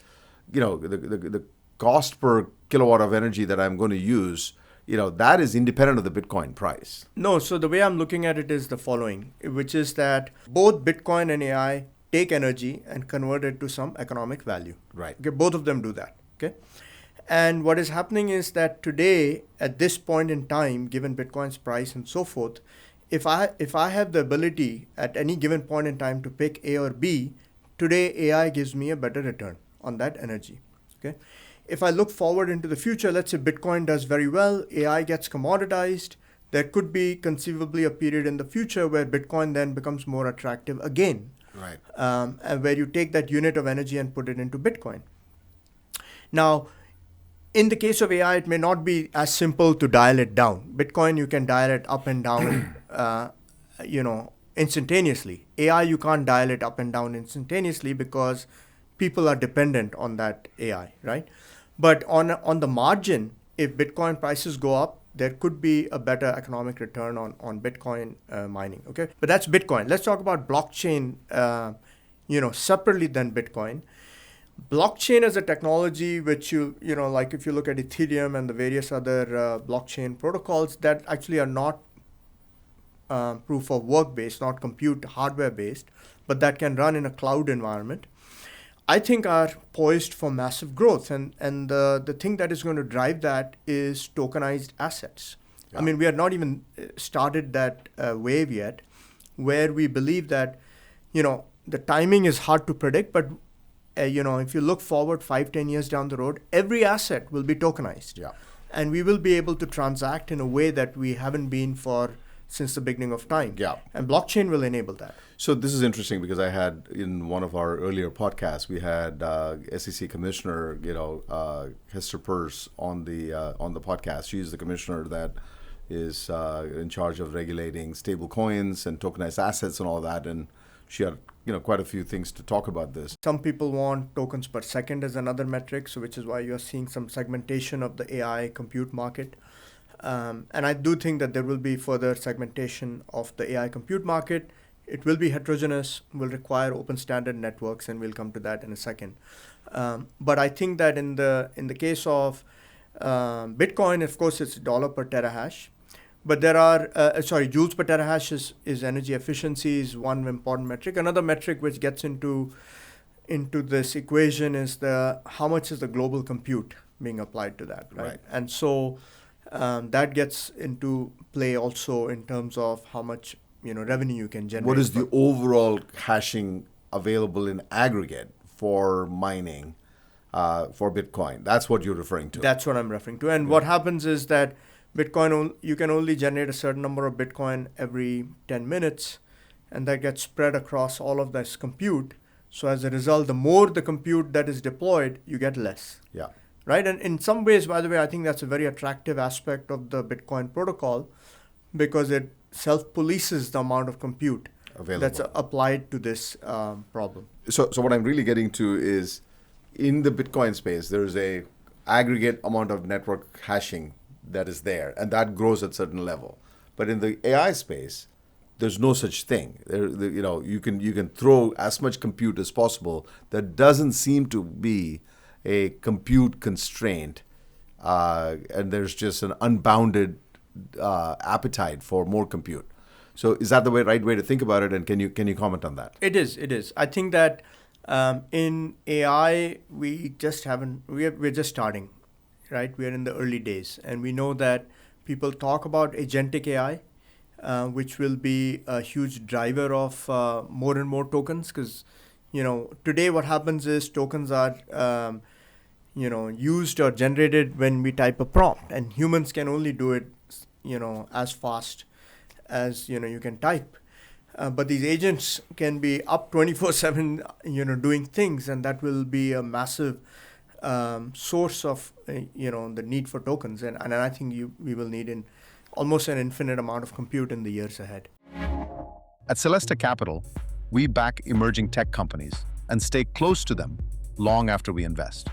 Speaker 3: The cost per kilowatt of energy that I'm going to use, that is independent of the Bitcoin price.
Speaker 1: No, so the way I'm looking at it is the following, which is that both Bitcoin and AI take energy and convert it to some economic value.
Speaker 3: Right.
Speaker 1: Okay, both of them do that. Okay. And what is happening is that today, at this point in time, given Bitcoin's price and so forth, if I have the ability at any given point in time to pick A or B, today AI gives me a better return on that energy. Okay. If I look forward into the future, let's say Bitcoin does very well, AI gets commoditized, there could be conceivably a period in the future where Bitcoin then becomes more attractive again.
Speaker 3: Right.
Speaker 1: And where you take that unit of energy and put it into Bitcoin. Now, in the case of AI, it may not be as simple to dial it down. Bitcoin, you can dial it up and down, instantaneously. AI, you can't dial it up and down instantaneously because people are dependent on that AI, right? But on the margin, if Bitcoin prices go up, there could be a better economic return on Bitcoin mining. Okay, but that's Bitcoin. Let's talk about blockchain. Separately than Bitcoin. Blockchain is a technology which like if you look at Ethereum and the various other blockchain protocols that actually are not proof of work based, not compute hardware based, but that can run in a cloud environment, I think are poised for massive growth. And the thing that is going to drive that is tokenized assets. Yeah. I mean, we are not even started that wave yet, where we believe that, the timing is hard to predict, but if you look forward 5-10 years down the road, every asset will be tokenized.
Speaker 3: Yeah.
Speaker 1: And we will be able to transact in a way that we haven't been since the beginning of time.
Speaker 3: Yeah.
Speaker 1: And blockchain will enable that.
Speaker 3: So this is interesting because I had in one of our earlier podcasts, we had SEC Commissioner, Hester Peirce on the podcast. She's the commissioner that is in charge of regulating stable coins and tokenized assets and all that. And she had quite a few things to talk about this.
Speaker 1: Some people want tokens per second as another metric, so which is why you're seeing some segmentation of the AI compute market. And I do think that there will be further segmentation of the AI compute market. It will be heterogeneous, will require open standard networks, and we'll come to that in a second. But I think that in the case of Bitcoin, of course, it's $1 per terahash. But there are, joules per terahash is energy efficiency is one important metric. Another metric which gets into this equation is how much is the global compute being applied to that, right? And so that gets into play also in terms of how much revenue you can generate.
Speaker 3: What is the overall hashing available in aggregate for mining for Bitcoin? That's what you're referring to.
Speaker 1: That's what I'm referring to. And what happens is that Bitcoin, you can only generate a certain number of Bitcoin every 10 minutes, and that gets spread across all of this compute. So as a result, the more the compute that is deployed, you get less.
Speaker 3: Yeah.
Speaker 1: Right? And in some ways, by the way, I think that's a very attractive aspect of the Bitcoin protocol because it self-polices the amount of compute available that's applied to this problem.
Speaker 3: So what I'm really getting to is in the Bitcoin space, there's a aggregate amount of network hashing that is there, and that grows at certain level. But in the AI space, there's no such thing. You can throw as much compute as possible. There doesn't seem to be a compute constraint, and there's just an unbounded appetite for more compute. So is that the right way to think about it? And can you comment on that?
Speaker 1: It is. I think that in AI, we're just starting. Right, we are in the early days, and we know that people talk about agentic AI, which will be a huge driver of more and more tokens. Because, today what happens is tokens are, used or generated when we type a prompt, and humans can only do it, as fast as you can type. But these agents can be up 24/7, doing things, and that will be a massive source of the need for tokens, and I think we will need almost an infinite amount of compute in the years ahead.
Speaker 2: At Celesta Capital, we back emerging tech companies and stay close to them long after we invest.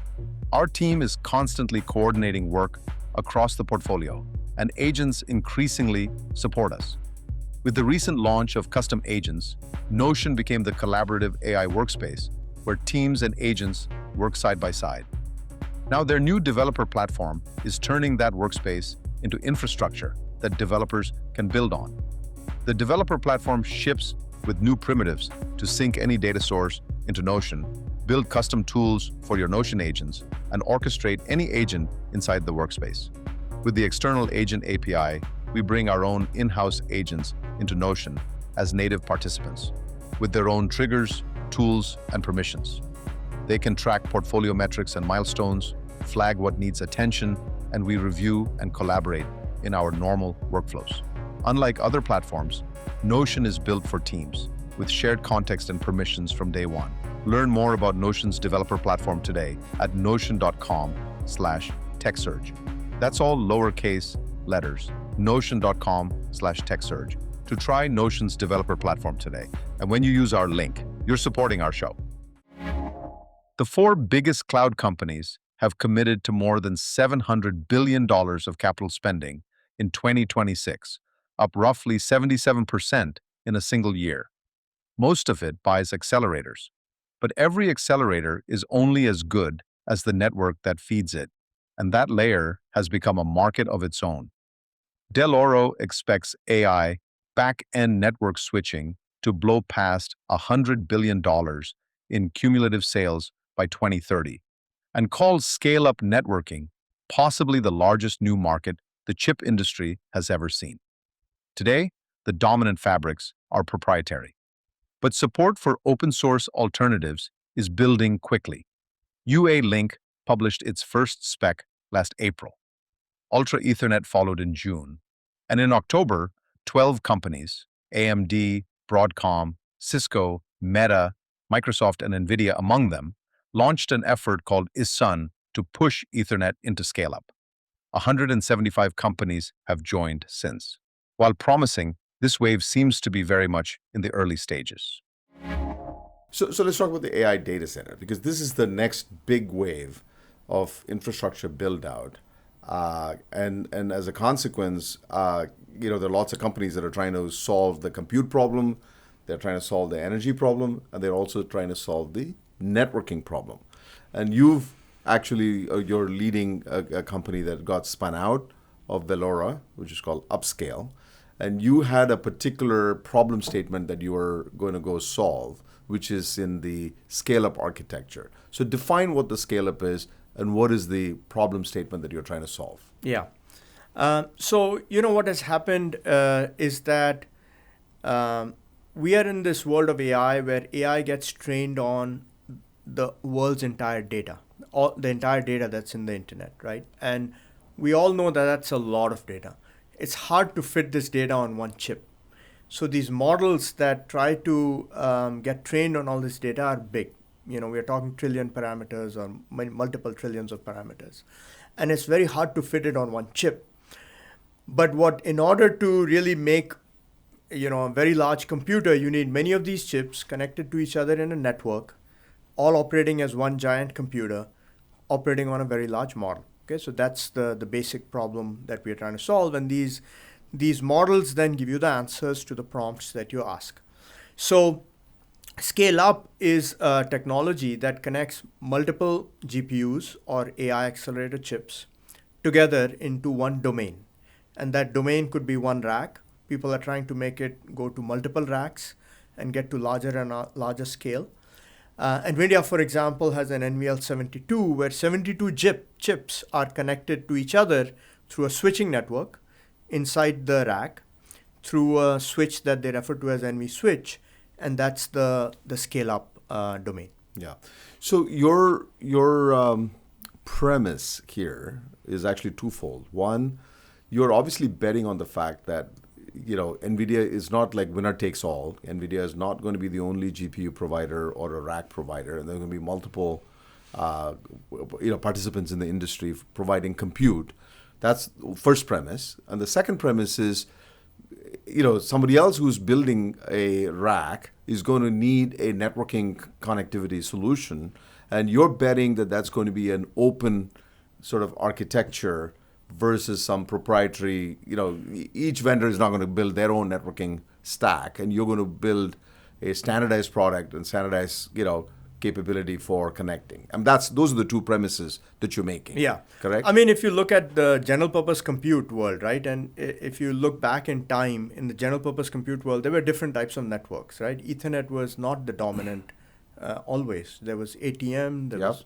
Speaker 2: Our team is constantly coordinating work across the portfolio, and agents increasingly support us. With the recent launch of custom agents, Notion became the collaborative AI workspace where teams and agents work side by side. Now, their new developer platform is turning that workspace into infrastructure that developers can build on. The developer platform ships with new primitives to sync any data source into Notion, build custom tools for your Notion agents, and orchestrate any agent inside the workspace. With the external agent API, we bring our own in-house agents into Notion as native participants, with their own triggers, tools, and permissions. They can track portfolio metrics and milestones, flag what needs attention, and we review and collaborate in our normal workflows. Unlike other platforms, Notion is built for teams, with shared context and permissions from day one. Learn more about Notion's developer platform today at notion.com/TechSurge. That's all lowercase letters, notion.com/TechSurge, to try Notion's developer platform today. And when you use our link, you're supporting our show. The four biggest cloud companies have committed to more than $700 billion of capital spending in 2026, up roughly 77% in a single year. Most of it buys accelerators, but every accelerator is only as good as the network that feeds it, and that layer has become a market of its own. Del Oro expects AI back-end network switching to blow past $100 billion in cumulative sales by 2030, and calls scale-up networking possibly the largest new market the chip industry has ever seen. Today, the dominant fabrics are proprietary, but support for open-source alternatives is building quickly. UA-Link published its first spec last April. Ultra Ethernet followed in June, and in October, 12 companies, AMD, Broadcom, Cisco, Meta, Microsoft, and NVIDIA among them, launched an effort called ISUN to push Ethernet into scale-up. 175 companies have joined since. While promising, this wave seems to be very much in the early stages.
Speaker 3: So let's talk about the AI data center, because this is the next big wave of infrastructure build-out. And as a consequence, there are lots of companies that are trying to solve the compute problem, they're trying to solve the energy problem, and they're also trying to solve the networking problem. And you've actually, you're leading a company that got spun out of Velora, which is called Upscale. And you had a particular problem statement that you were going to go solve, which is in the scale-up architecture. So define what the scale-up is and what is the problem statement that you're trying to solve.
Speaker 1: Yeah. So what has happened is that we are in this world of AI where AI gets trained on the world's entire data, the entire data that's in the internet, right? And we all know that that's a lot of data. It's hard to fit this data on one chip. So these models that try to get trained on all this data are big. We're talking trillion parameters or multiple trillions of parameters. And it's very hard to fit it on one chip. But in order to really make a very large computer, you need many of these chips connected to each other in a network, all operating as one giant computer, operating on a very large model. Okay, so that's the basic problem that we're trying to solve. And these models then give you the answers to the prompts that you ask. So scale up is a technology that connects multiple GPUs or AI accelerator chips together into one domain. And that domain could be one rack. People are trying to make it go to multiple racks and get to larger and larger scale. NVIDIA, for example, has an NVL72 where 72 chips are connected to each other through a switching network inside the rack through a switch that they refer to as NV switch, and that's the scale-up domain.
Speaker 3: Yeah. So your premise here is actually twofold. One, you're obviously betting on the fact that NVIDIA is not like winner takes all. NVIDIA is not going to be the only GPU provider or a rack provider, and there are going to be multiple participants in the industry providing compute. That's first premise. And the second premise is, somebody else who's building a rack is going to need a networking connectivity solution, and you're betting that that's going to be an open sort of architecture versus some proprietary, each vendor is not going to build their own networking stack, and you're going to build a standardized product and standardized, capability for connecting. And those are the two premises that you're making.
Speaker 1: Yeah.
Speaker 3: Correct?
Speaker 1: I mean, if you look at the general purpose compute world, right, and if you look back in time in the general purpose compute world, there were different types of networks, right? Ethernet was not the dominant always. There was ATM, there was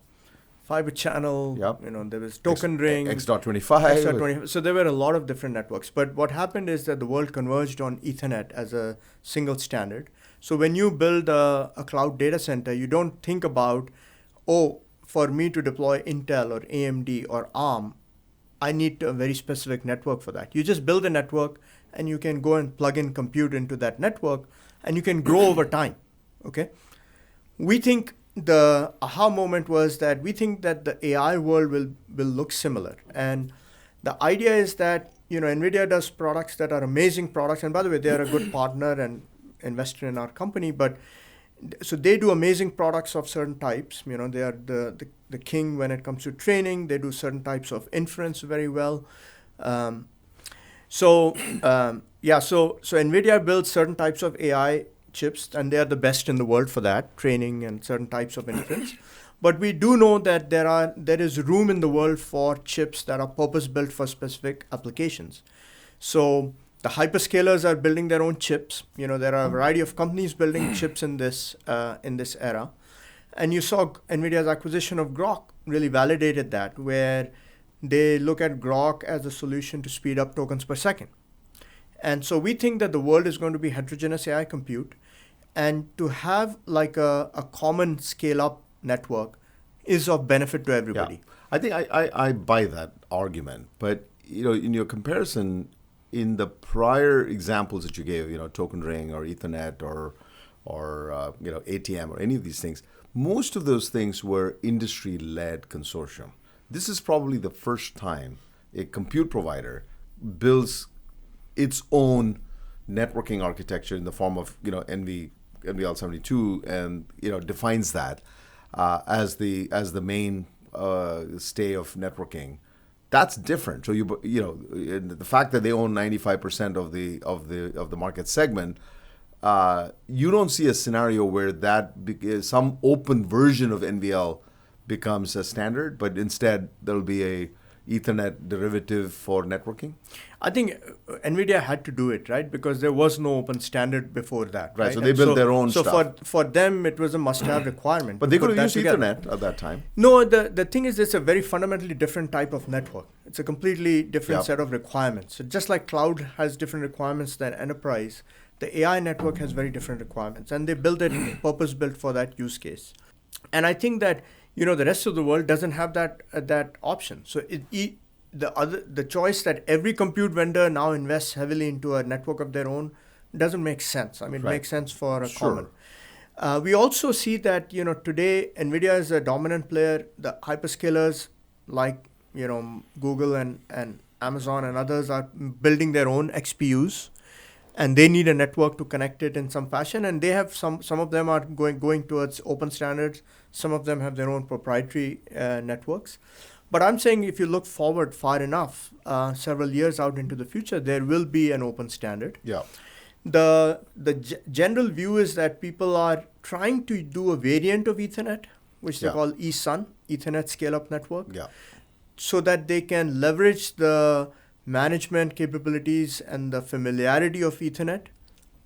Speaker 1: fiber channel, there was token ring.
Speaker 3: X.25.
Speaker 1: So there were a lot of different networks. But what happened is that the world converged on Ethernet as a single standard. So when you build a cloud data center, you don't think about, for me to deploy Intel or AMD or ARM, I need a very specific network for that. You just build a network and you can go and plug in compute into that network and you can grow over time, okay? We think the aha moment was that we think that the AI world will look similar. And the idea is that, NVIDIA does products that are amazing products. And by the way, they are a good partner and investor in our company, but so they do amazing products of certain types. They are the king when it comes to training. They do certain types of inference very well. So NVIDIA builds certain types of AI chips, and they are the best in the world for that, training and certain types of inference. But we do know that there is room in the world for chips that are purpose-built for specific applications. So the hyperscalers are building their own chips. There are a variety of companies building chips in this era. And you saw NVIDIA's acquisition of Grok really validated that, where they look at Grok as a solution to speed up tokens per second. And so we think that the world is going to be heterogeneous AI compute, and to have like a common scale-up network is of benefit to everybody.
Speaker 3: Yeah. I think I buy that argument. But, in your comparison, in the prior examples that you gave, token ring or Ethernet or ATM or any of these things, most of those things were industry-led consortium. This is probably the first time a compute provider builds its own networking architecture in the form of NVL72 and defines that as the main stay of networking. That's different. So the fact that they own 95% of the market segment, you don't see a scenario where some open version of NVL becomes a standard, but instead there'll be a Ethernet derivative for networking?
Speaker 1: I think NVIDIA had to do it, right? Because there was no open standard before that.
Speaker 3: Right, so they built their own stuff.
Speaker 1: So for them, it was a must-have requirement.
Speaker 3: But they could have used Ethernet at that time.
Speaker 1: No, the thing is, it's a very fundamentally different type of network. It's a completely different set of requirements. So just like cloud has different requirements than enterprise, the AI network has very different requirements. And they built it purpose-built for that use case. And I think that the rest of the world doesn't have that option. So the choice that every compute vendor now invests heavily into a network of their own doesn't make sense. I mean, it makes sense for a common. We also see that today NVIDIA is a dominant player. The hyperscalers like Google and Amazon and others are building their own XPUs, and they need a network to connect it in some fashion. And they have some of them are going towards open standards. Some of them have their own proprietary networks. But I'm saying if you look forward far enough, several years out into the future, there will be an open standard.
Speaker 3: Yeah.
Speaker 1: The general view is that people are trying to do a variant of Ethernet, which they call eSUN, Ethernet Scale-Up Network, so that they can leverage the management capabilities and the familiarity of Ethernet,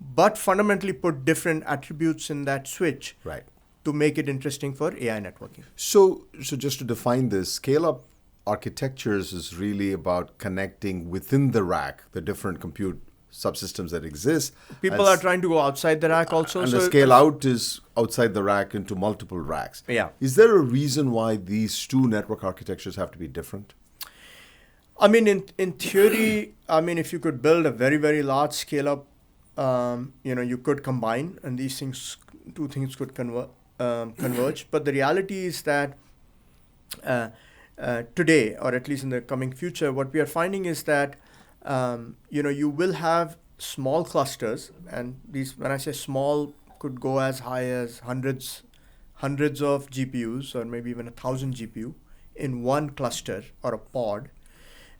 Speaker 1: but fundamentally put different attributes in that switch.
Speaker 3: Right.
Speaker 1: To make it interesting for AI networking.
Speaker 3: So just to define this, scale-up architectures is really about connecting within the rack the different compute subsystems that exist.
Speaker 1: People are trying to go outside the rack also.
Speaker 3: And
Speaker 1: so
Speaker 3: the scale out is outside the rack into multiple racks.
Speaker 1: Yeah.
Speaker 3: Is there a reason why these two network architectures have to be different?
Speaker 1: I mean, in theory, I mean, if you could build a very, very large scale up, you could combine, and these two things could converge. But the reality is that today, or at least in the coming future, what we are finding is that you will have small clusters, and these, when I say small, could go as high as hundreds of GPUs, or maybe even 1,000 GPU in one cluster or a pod.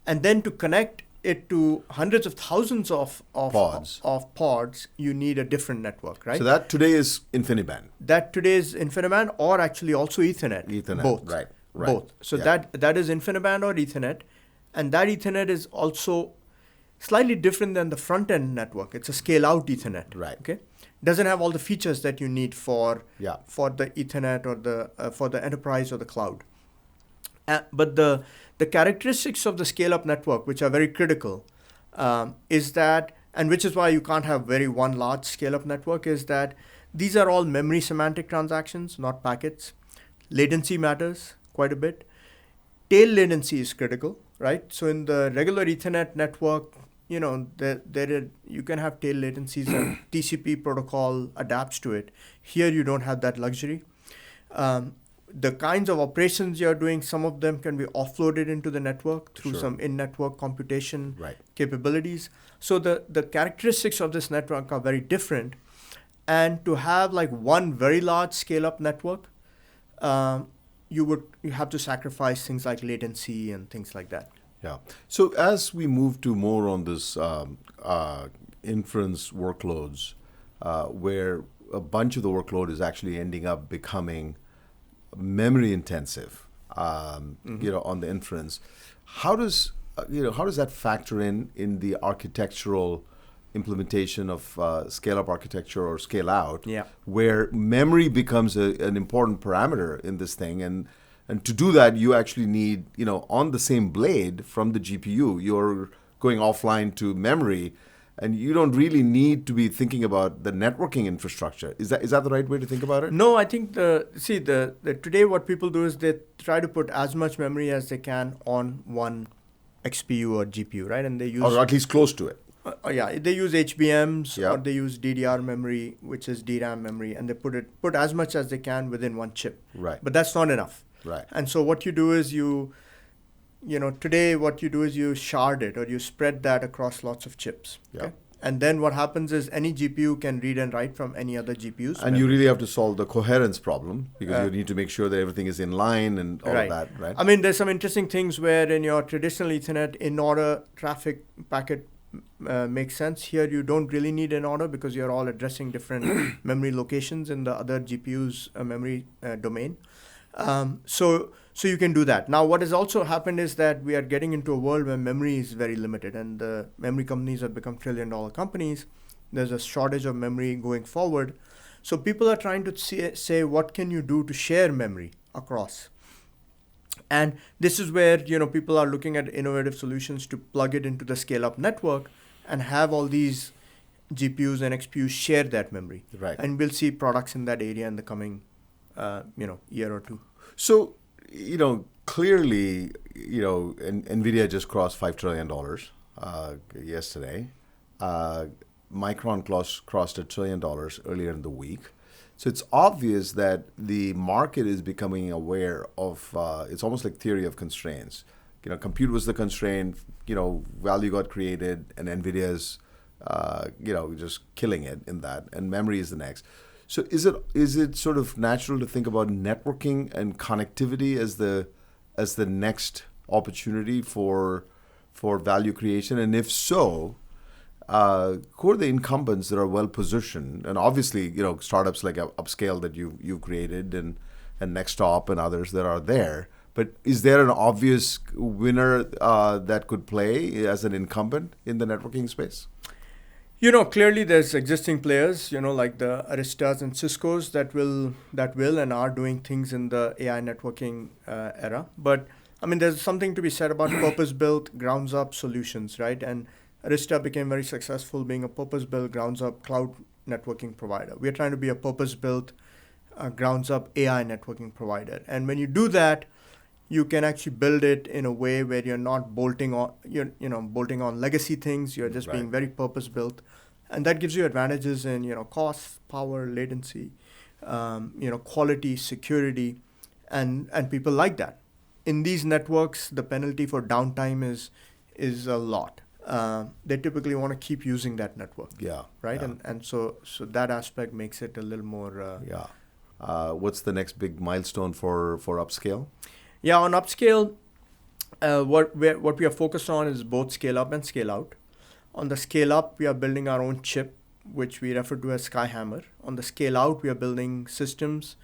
Speaker 1: And then to connect it to hundreds of thousands of pods, you need a different network, right?
Speaker 3: So that today is InfiniBand.
Speaker 1: That today is InfiniBand, or actually also Ethernet.
Speaker 3: Ethernet,
Speaker 1: both.
Speaker 3: right.
Speaker 1: Both. So that is InfiniBand or Ethernet, and that Ethernet is also slightly different than the front end network. It's a scale out Ethernet.
Speaker 3: Right.
Speaker 1: Okay. Doesn't have all the features that you need for the Ethernet or for the enterprise or the cloud. But the characteristics of the scale-up network, which are very critical, is that, and which is why you can't have one large scale-up network, is that these are all memory semantic transactions, not packets. Latency matters quite a bit. Tail latency is critical, right? So in the regular Ethernet network, you can have tail latencies and TCP protocol adapts to it. Here you don't have that luxury. The kinds of operations you're doing, some of them can be offloaded into the network through some in-network computation capabilities. So the characteristics of this network are very different. And to have like one very large scale-up network, you have to sacrifice things like latency and things like that.
Speaker 3: Yeah. So as we move to more on this inference workloads, where a bunch of the workload is actually ending up becoming memory intensive, on the inference, how does that factor in the architectural implementation of scale up architecture or scale out, where memory becomes an important parameter in this thing, and to do that you actually need, on the same blade from the GPU, you're going offline to memory. And you don't really need to be thinking about the networking infrastructure. Is that the right way to think about it?
Speaker 1: No, I think today what people do is they try to put as much memory as they can on one XPU or GPU, right? And they use,
Speaker 3: or at least close to it.
Speaker 1: They use HBMs or they use DDR memory, which is DRAM memory, and they put as much as they can within one chip.
Speaker 3: Right.
Speaker 1: But that's not enough.
Speaker 3: Right.
Speaker 1: And so what you do is today what you do is you shard it, or you spread that across lots of chips. Okay? And then what happens is any GPU can read and write from any other GPUs.
Speaker 3: And you really have to solve the coherence problem, because you need to make sure that everything is in line and all of that, right?
Speaker 1: I mean, there's some interesting things where in your traditional Ethernet, in-order traffic packet makes sense. Here you don't really need in order, because you're all addressing different memory locations in the other GPU's memory domain. So you can do that. Now, what has also happened is that we are getting into a world where memory is very limited, and the memory companies have become trillion-dollar companies. There's a shortage of memory going forward. So people are trying to say, what can you do to share memory across? And this is where, people are looking at innovative solutions to plug it into the scale-up network and have all these GPUs and XPUs share that memory.
Speaker 3: Right.
Speaker 1: And we'll see products in that area in the coming, year or two.
Speaker 3: So, clearly, NVIDIA just crossed $5 trillion yesterday. Micron crossed $1 trillion earlier in the week. So it's obvious that the market is becoming aware of, it's almost like theory of constraints. Compute was the constraint, value got created, and NVIDIA's, just killing it in that, and memory is the next. So is it sort of natural to think about networking and connectivity as the next opportunity for value creation? And if so, who are the incumbents that are well positioned? And obviously, startups like Upscale that you've created, and Nextop and others that are there. But is there an obvious winner that could play as an incumbent in the networking space?
Speaker 1: Clearly there's existing players, like the Aristas and Cisco's that will and are doing things in the AI networking era. But I mean, there's something to be said about purpose-built, grounds-up solutions, right? And Arista became very successful being a purpose-built, grounds-up cloud networking provider. We are trying to be a purpose-built, grounds-up AI networking provider. And when you do that, you can actually build it in a way where you're not bolting on legacy things. You're just being very purpose-built, and that gives you advantages in cost, power, latency, quality, security, and people like that. In these networks, the penalty for downtime is a lot. They typically want to keep using that network. Right.
Speaker 3: Yeah.
Speaker 1: And so that aspect makes it a little more.
Speaker 3: What's the next big milestone for upscale?
Speaker 1: Yeah, on upscale, what we are focused on is both scale up and scale out. On the scale up, we are building our own chip, which we refer to as Skyhammer. On the scale out, we are building systems.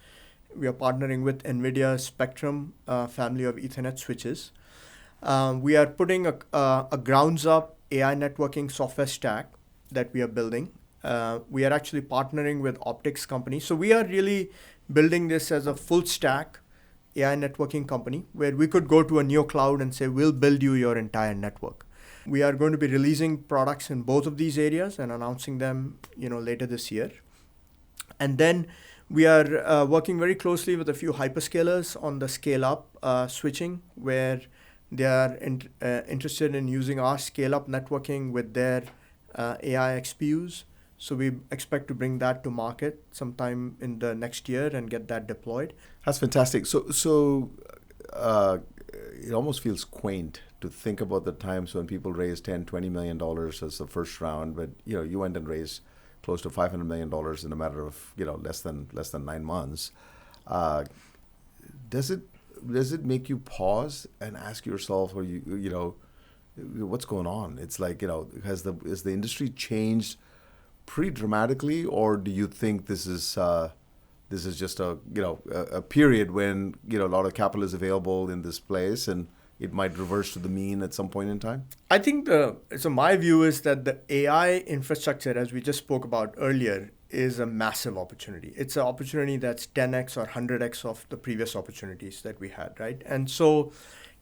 Speaker 1: We are partnering with NVIDIA Spectrum family of Ethernet switches. We are putting a grounds up AI networking software stack that we are building. We are actually partnering with optics companies. So we are really building this as a full stack AI networking company where we could go to a neo cloud and say, we'll build you your entire network. We are going to be releasing products in both of these areas and announcing them, later this year. And then we are working very closely with a few hyperscalers on the scale up switching, where they are interested in using our scale up networking with their AI XPUs. So we expect to bring that to market sometime in the next year and get that deployed.
Speaker 3: That's fantastic. So it almost feels quaint to think about the times when people raised $10-20 million as the first round, but you went and raised close to $500 million in a matter of less than 9 months. Does it make you pause and ask yourself, or what's going on? It's like has the industry changed pretty dramatically, or do you think this is just a period when a lot of capital is available in this place and it might reverse to the mean at some point in time?
Speaker 1: I think my view is that the AI infrastructure, as we just spoke about earlier, is a massive opportunity. It's an opportunity that's 10x or 100x of the previous opportunities that we had, right? And so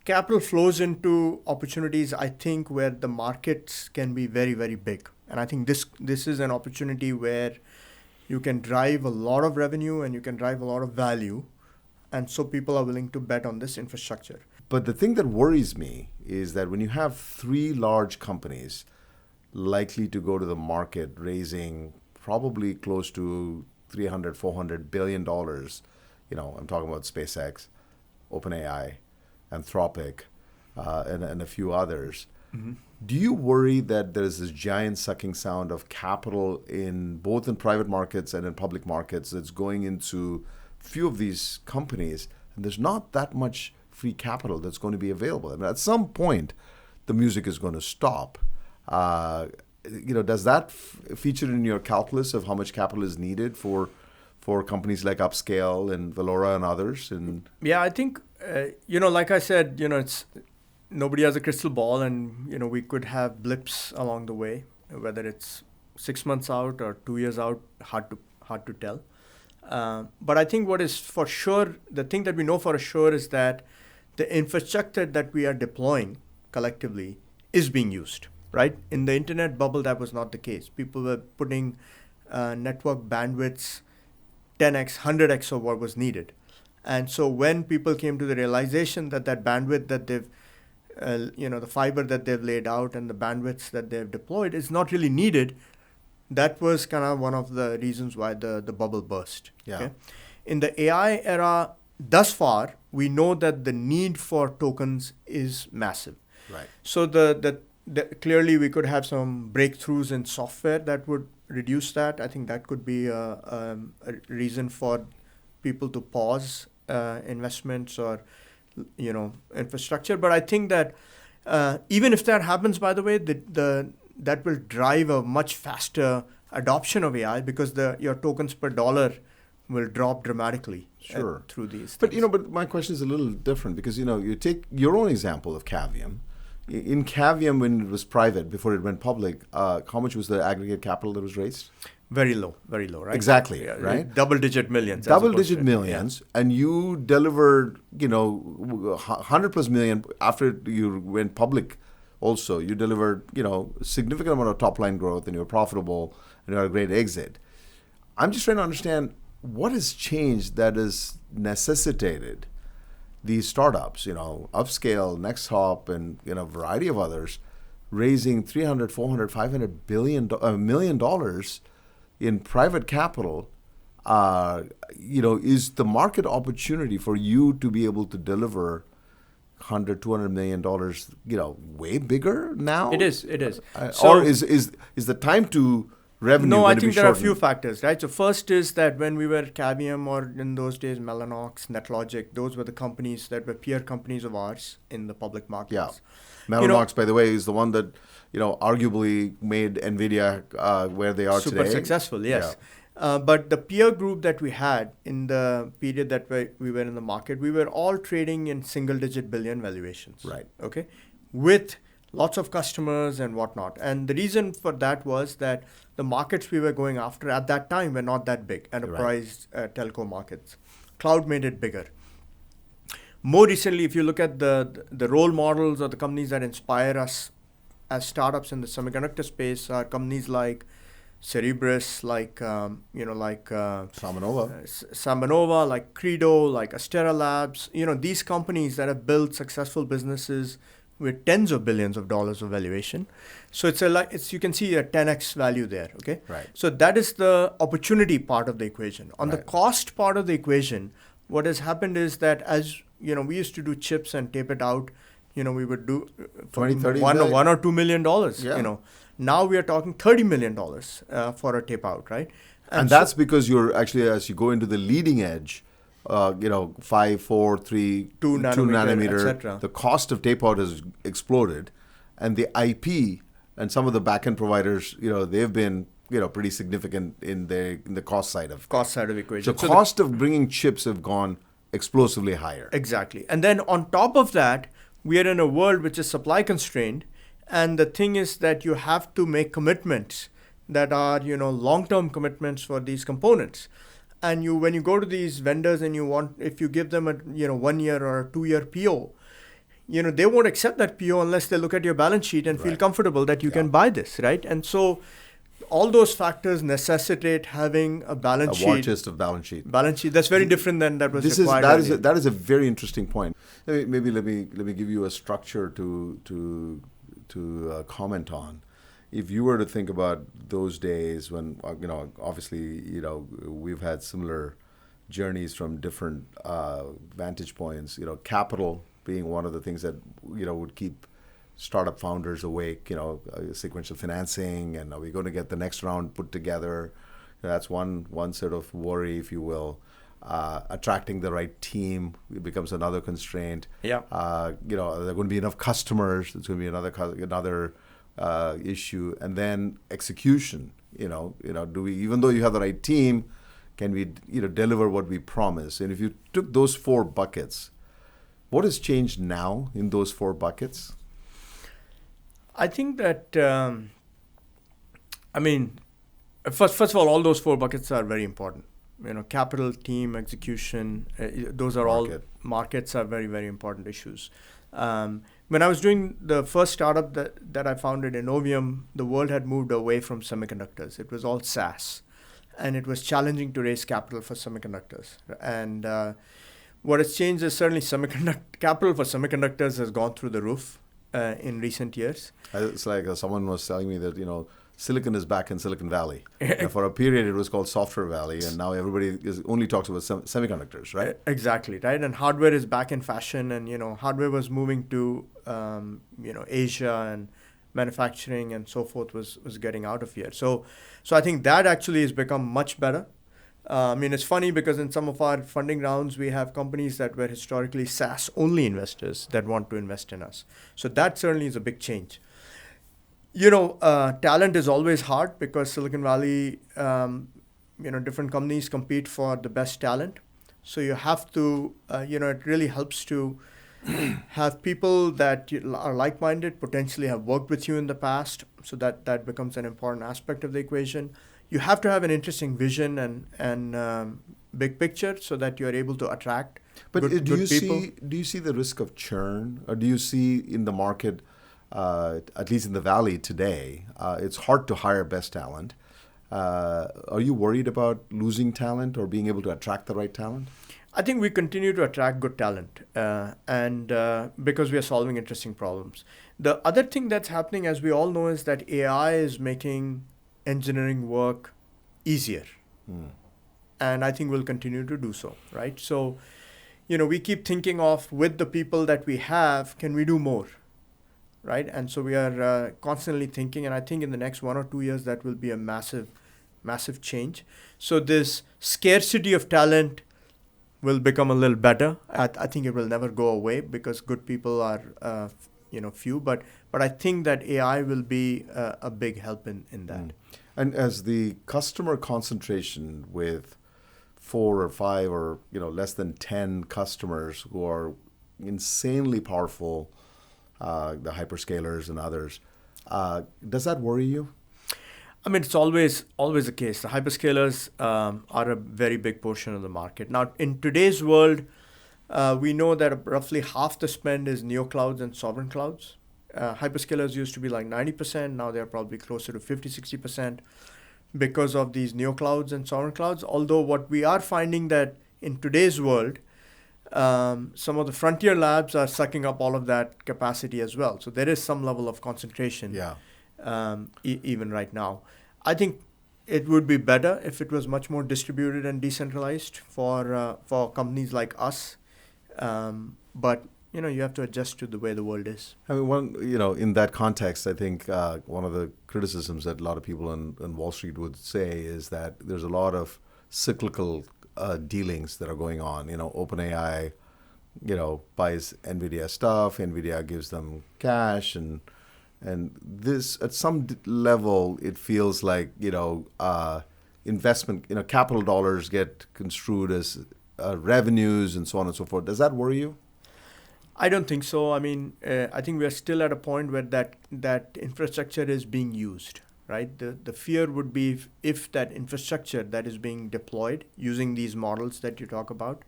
Speaker 1: capital flows into opportunities, I think, where the markets can be very, very big. And I think this is an opportunity where you can drive a lot of revenue and you can drive a lot of value. And so people are willing to bet on this infrastructure.
Speaker 3: But the thing that worries me is that when you have 3 large companies likely to go to the market raising probably close to $300-400 billion, I'm talking about SpaceX, OpenAI, Anthropic, and a few others. Mm-hmm. Do you worry that there's this giant sucking sound of capital both in private markets and in public markets that's going into few of these companies, and there's not that much free capital that's going to be available? I mean, at some point, the music is going to stop. Does that feature in your calculus of how much capital is needed for companies like Upscale and Valora and others? And
Speaker 1: yeah, I think like I said, it's nobody has a crystal ball, and we could have blips along the way, whether it's 6 months out or 2 years out, hard to tell. But I think what is for sure, the thing that we know for sure is that the infrastructure that we are deploying collectively is being used, right? In the internet bubble, that was not the case. People were putting network bandwidths 10x, 100x of what was needed. And so when people came to the realization that bandwidth that they've, the fiber that they've laid out and the bandwidths that they've deployed is not really needed, that was kind of one of the reasons why the bubble burst.
Speaker 3: Yeah.
Speaker 1: Okay? In the AI era, thus far, we know that the need for tokens is massive.
Speaker 3: Right.
Speaker 1: So clearly we could have some breakthroughs in software that would reduce that. I think that could be a reason for people to pause investments or infrastructure. But I think that even if that happens, by the way, that will drive a much faster adoption of AI because your tokens per dollar will drop dramatically.
Speaker 3: Sure.
Speaker 1: Through these
Speaker 3: but
Speaker 1: things.
Speaker 3: But my question is a little different because you take your own example of Cavium. In Cavium, when it was private before it went public, how much was the aggregate capital that was raised?
Speaker 1: Very low, right?
Speaker 3: Exactly,
Speaker 1: Yeah,
Speaker 3: right?
Speaker 1: Double-digit millions.
Speaker 3: Double-digit millions, yeah. And you delivered, 100+ million after you went public also. You delivered, significant amount of top line growth, and you were profitable, and you had a great exit. I'm just trying to understand what has changed that has necessitated these startups, Upscale, NextHop, and a variety of others, raising $300, $400, $500 million in private capital. Is the market opportunity for you to be able to deliver $100, $200 million, way bigger now?
Speaker 1: It is.
Speaker 3: Or is the time to revenue
Speaker 1: No,
Speaker 3: going
Speaker 1: I
Speaker 3: to
Speaker 1: think
Speaker 3: be
Speaker 1: there are a
Speaker 3: shortened?
Speaker 1: few factors, right? So first is that when we were at Cavium, or in those days Mellanox, NetLogic, those were the companies that were peer companies of ours in the public markets.
Speaker 3: Yeah. Mellanox, by the way, is the one that, arguably made NVIDIA where they are
Speaker 1: Super
Speaker 3: today.
Speaker 1: successful, yes. But the peer group that we had in the period that we were in the market, we were all trading in single-digit billion valuations.
Speaker 3: Right.
Speaker 1: Okay. With lots of customers and whatnot. And the reason for that was that the markets we were going after at that time were not that big, enterprise telco markets. Cloud made it bigger. More recently, if you look at the role models or the companies that inspire us as startups in the semiconductor space, are companies like Cerebras, like Samanova, like Credo, like Astera Labs. These companies that have built successful businesses with tens of billions of dollars of valuation. So you can see a 10x value there. Okay.
Speaker 3: Right.
Speaker 1: So that is the opportunity part of the equation. On the cost part of the equation, what has happened is that as we used to do chips and tape it out. We would do
Speaker 3: $20, $30
Speaker 1: one
Speaker 3: million.
Speaker 1: or $2 million.
Speaker 3: Yeah.
Speaker 1: Now we are talking $30 million for a tape out, right?
Speaker 3: And that's because you're actually, as you go into the leading edge, 5, 4, 3, 2 nanometer,
Speaker 1: etc.
Speaker 3: the cost of tape out has exploded, and the IP and some of the backend providers, they've been pretty significant in the cost side of
Speaker 1: equation.
Speaker 3: So cost of bringing chips have gone explosively higher.
Speaker 1: Exactly. And then on top of that, we are in a world which is supply constrained. And the thing is that you have to make commitments that are, long-term commitments for these components. And when you go to these vendors and if you give them a, 1 year or a 2 year PO, they won't accept that PO unless they look at your balance sheet and feel comfortable that you can buy this, right? And so all those factors necessitate having a balance sheet.
Speaker 3: A war chest of balance sheet.
Speaker 1: Balance sheet. That's very different than that was required.
Speaker 3: That is a very interesting point. Maybe let me give you a structure to comment on. If you were to think about those days when, obviously, we've had similar journeys from different vantage points, capital being one of the things that, would keep startup founders awake, sequential financing, and are we going to get the next round put together? That's one sort of worry, if you will. Attracting the right team becomes another constraint.
Speaker 1: Yeah.
Speaker 3: Are there going to be enough customers? It's going to be another issue. And then execution. Do we, even though you have the right team, can we deliver what we promise? And if you took those 4 buckets, what has changed now in those 4 buckets?
Speaker 1: I think that first of all those 4 buckets are very important. Capital, team, execution, those are all markets are very, very important issues. When I was doing the first startup that I founded, Innovium, the world had moved away from semiconductors. It was all SaaS, and it was challenging to raise capital for semiconductors. And what has changed is certainly capital for semiconductors has gone through the roof in recent years.
Speaker 3: It's like someone was telling me that, Silicon is back in Silicon Valley. For a period, it was called Software Valley, and now everybody only talks about semiconductors, right?
Speaker 1: Exactly, right? And hardware is back in fashion, and, hardware was moving to, Asia, and manufacturing and so forth was getting out of here. So I think that actually has become much better. It's funny because in some of our funding rounds, we have companies that were historically SaaS-only investors that want to invest in us. So that certainly is a big change. Talent is always hard because Silicon Valley, different companies compete for the best talent. So you have to, it really helps to have people that are like-minded, potentially have worked with you in the past. So that becomes an important aspect of the equation. You have to have an interesting vision and big picture so that you are able to attract good people.
Speaker 3: Do you see the risk of churn, or do you see in the market at least in the Valley today, it's hard to hire best talent. Are you worried about losing talent or being able to attract the right talent?
Speaker 1: I think we continue to attract good talent, and because we are solving interesting problems. The other thing that's happening, as we all know, is that AI is making engineering work easier. And I think we'll continue to do so, right? So, we keep thinking of, with the people that we have, can we do more, right? And so we are constantly thinking, and I think in the next 1 or 2 years, that will be a massive, massive change. So this scarcity of talent will become a little better. I think it will never go away because good people are, few. But I think that AI will be a big help in that.
Speaker 3: And as the customer concentration with 4 or 5 or less than 10 customers who are insanely powerful, the hyperscalers and others, does that worry you?
Speaker 1: I mean, it's always the case. The hyperscalers are a very big portion of the market. Now, in today's world, we know that roughly half the spend is neoclouds and sovereign clouds. Hyperscalers used to be like 90%. Now they're probably closer to 50-60% because of these neoclouds and sovereign clouds. Although what we are finding that in today's world, some of the frontier labs are sucking up all of that capacity as well. So there is some level of concentration.
Speaker 3: Yeah.
Speaker 1: Even right now. I think it would be better if it was much more distributed and decentralized for companies like us. But you have to adjust to the way the world is.
Speaker 3: I mean, in that context, I think one of the criticisms that a lot of people on Wall Street would say is that there's a lot of cyclical dealings that are going on. OpenAI, buys NVIDIA stuff. NVIDIA gives them cash and this, at some level, it feels like, investment, capital dollars get construed as revenues and so on and so forth. Does that worry you?
Speaker 1: I don't think so. I mean, I think we are still at a point where that infrastructure is being used, right? The fear would be if that infrastructure that is being deployed using these models that you talk about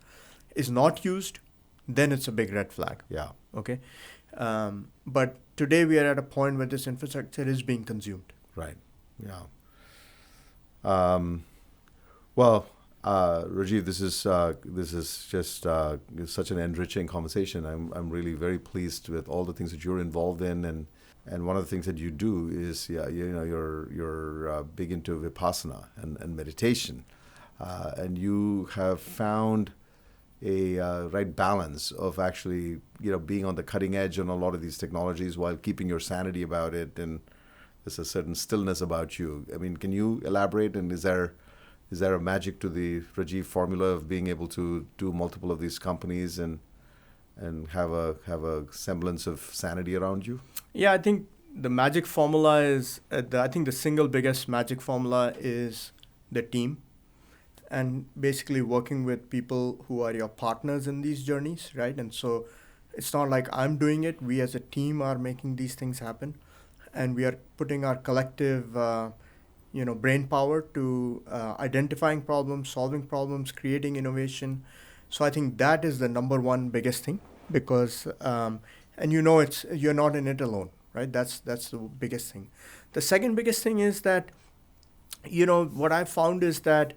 Speaker 1: is not used, then it's a big red flag.
Speaker 3: Yeah.
Speaker 1: Okay. But today we are at a point where this infrastructure is being consumed.
Speaker 3: Right. Yeah. Well, Rajiv, this is just such an enriching conversation. I'm really very pleased with all the things that you're involved in, and one of the things that you do is you're big into vipassana and meditation, and you have found a right balance of actually being on the cutting edge on a lot of these technologies while keeping your sanity about it, and there's a certain stillness about you. I mean, can you elaborate? And is there a magic to the Rajiv formula of being able to do multiple of these companies and have a semblance of sanity around you?
Speaker 1: Yeah, I think the magic formula is I think the single biggest magic formula is the team. And basically working with people who are your partners in these journeys, right? And so it's not like I'm doing it. We as a team are making these things happen. And we are putting our collective, brain power to identifying problems, solving problems, creating innovation. So I think that is the number one biggest thing because, you're not in it alone, right? That's the biggest thing. The second biggest thing is that, what I've found is that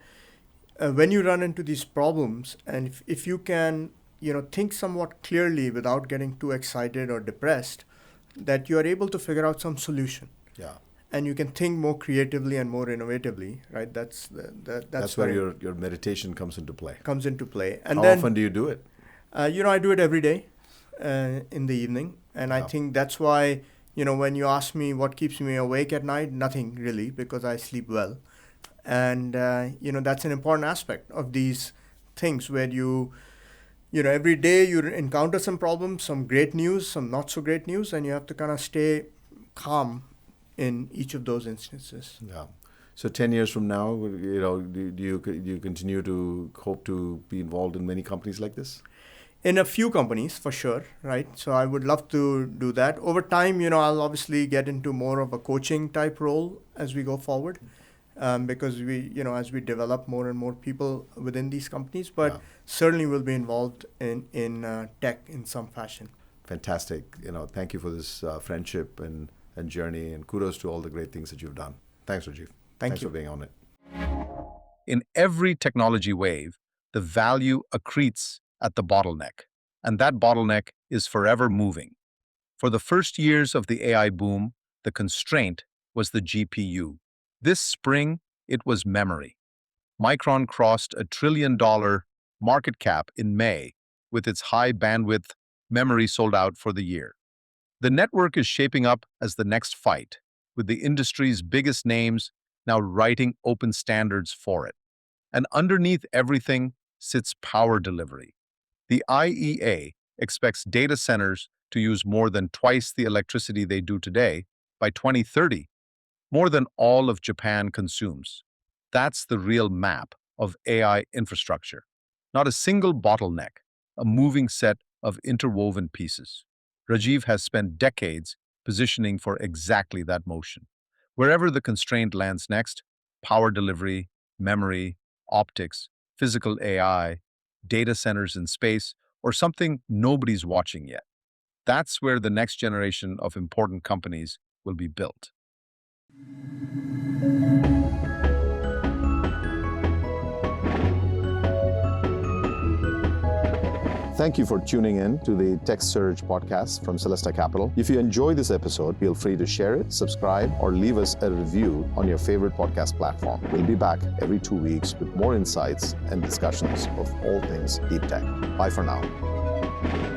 Speaker 1: when you run into these problems, and if you can, think somewhat clearly without getting too excited or depressed, that you are able to figure out some solution.
Speaker 3: Yeah.
Speaker 1: And you can think more creatively and more innovatively, right? That's
Speaker 3: where your meditation comes into play.
Speaker 1: And
Speaker 3: how
Speaker 1: then,
Speaker 3: often do you do it?
Speaker 1: I do it every day in the evening. And I think that's why, when you ask me what keeps me awake at night, nothing really, because I sleep well. And, that's an important aspect of these things where every day you encounter some problems, some great news, some not so great news, and you have to kind of stay calm in each of those instances.
Speaker 3: Yeah. So 10 years from now, do you continue to hope to be involved in many companies like this?
Speaker 1: In a few companies, for sure, right? So I would love to do that. Over time, I'll obviously get into more of a coaching type role as we go forward. Because we, as we develop more and more people within these companies, but certainly will be involved in tech in some fashion.
Speaker 3: Fantastic. Thank you for this friendship and journey, and kudos to all the great things that you've done. Thanks, Rajiv. Thanks
Speaker 1: you
Speaker 3: for being on it.
Speaker 4: In every technology wave, the value accretes at the bottleneck, and that bottleneck is forever moving. For the first years of the AI boom, the constraint was the GPU. This spring, it was memory. Micron crossed $1 trillion market cap in May, with its high bandwidth memory sold out for the year. The network is shaping up as the next fight, with the industry's biggest names now writing open standards for it. And underneath everything sits power delivery. The IEA expects data centers to use more than twice the electricity they do today by 2030, more than all of Japan consumes. That's the real map of AI infrastructure. Not a single bottleneck, a moving set of interwoven pieces. Rajiv has spent decades positioning for exactly that motion. Wherever the constraint lands next, power delivery, memory, optics, physical AI, data centers in space, or something nobody's watching yet. That's where the next generation of important companies will be built.
Speaker 2: Thank you for tuning in to the TechSurge podcast from Celesta Capital. If you enjoy this episode, feel free to share it, subscribe, or leave us a review on your favorite podcast platform. We'll be back every 2 weeks with more insights and discussions of all things deep tech. Bye for now.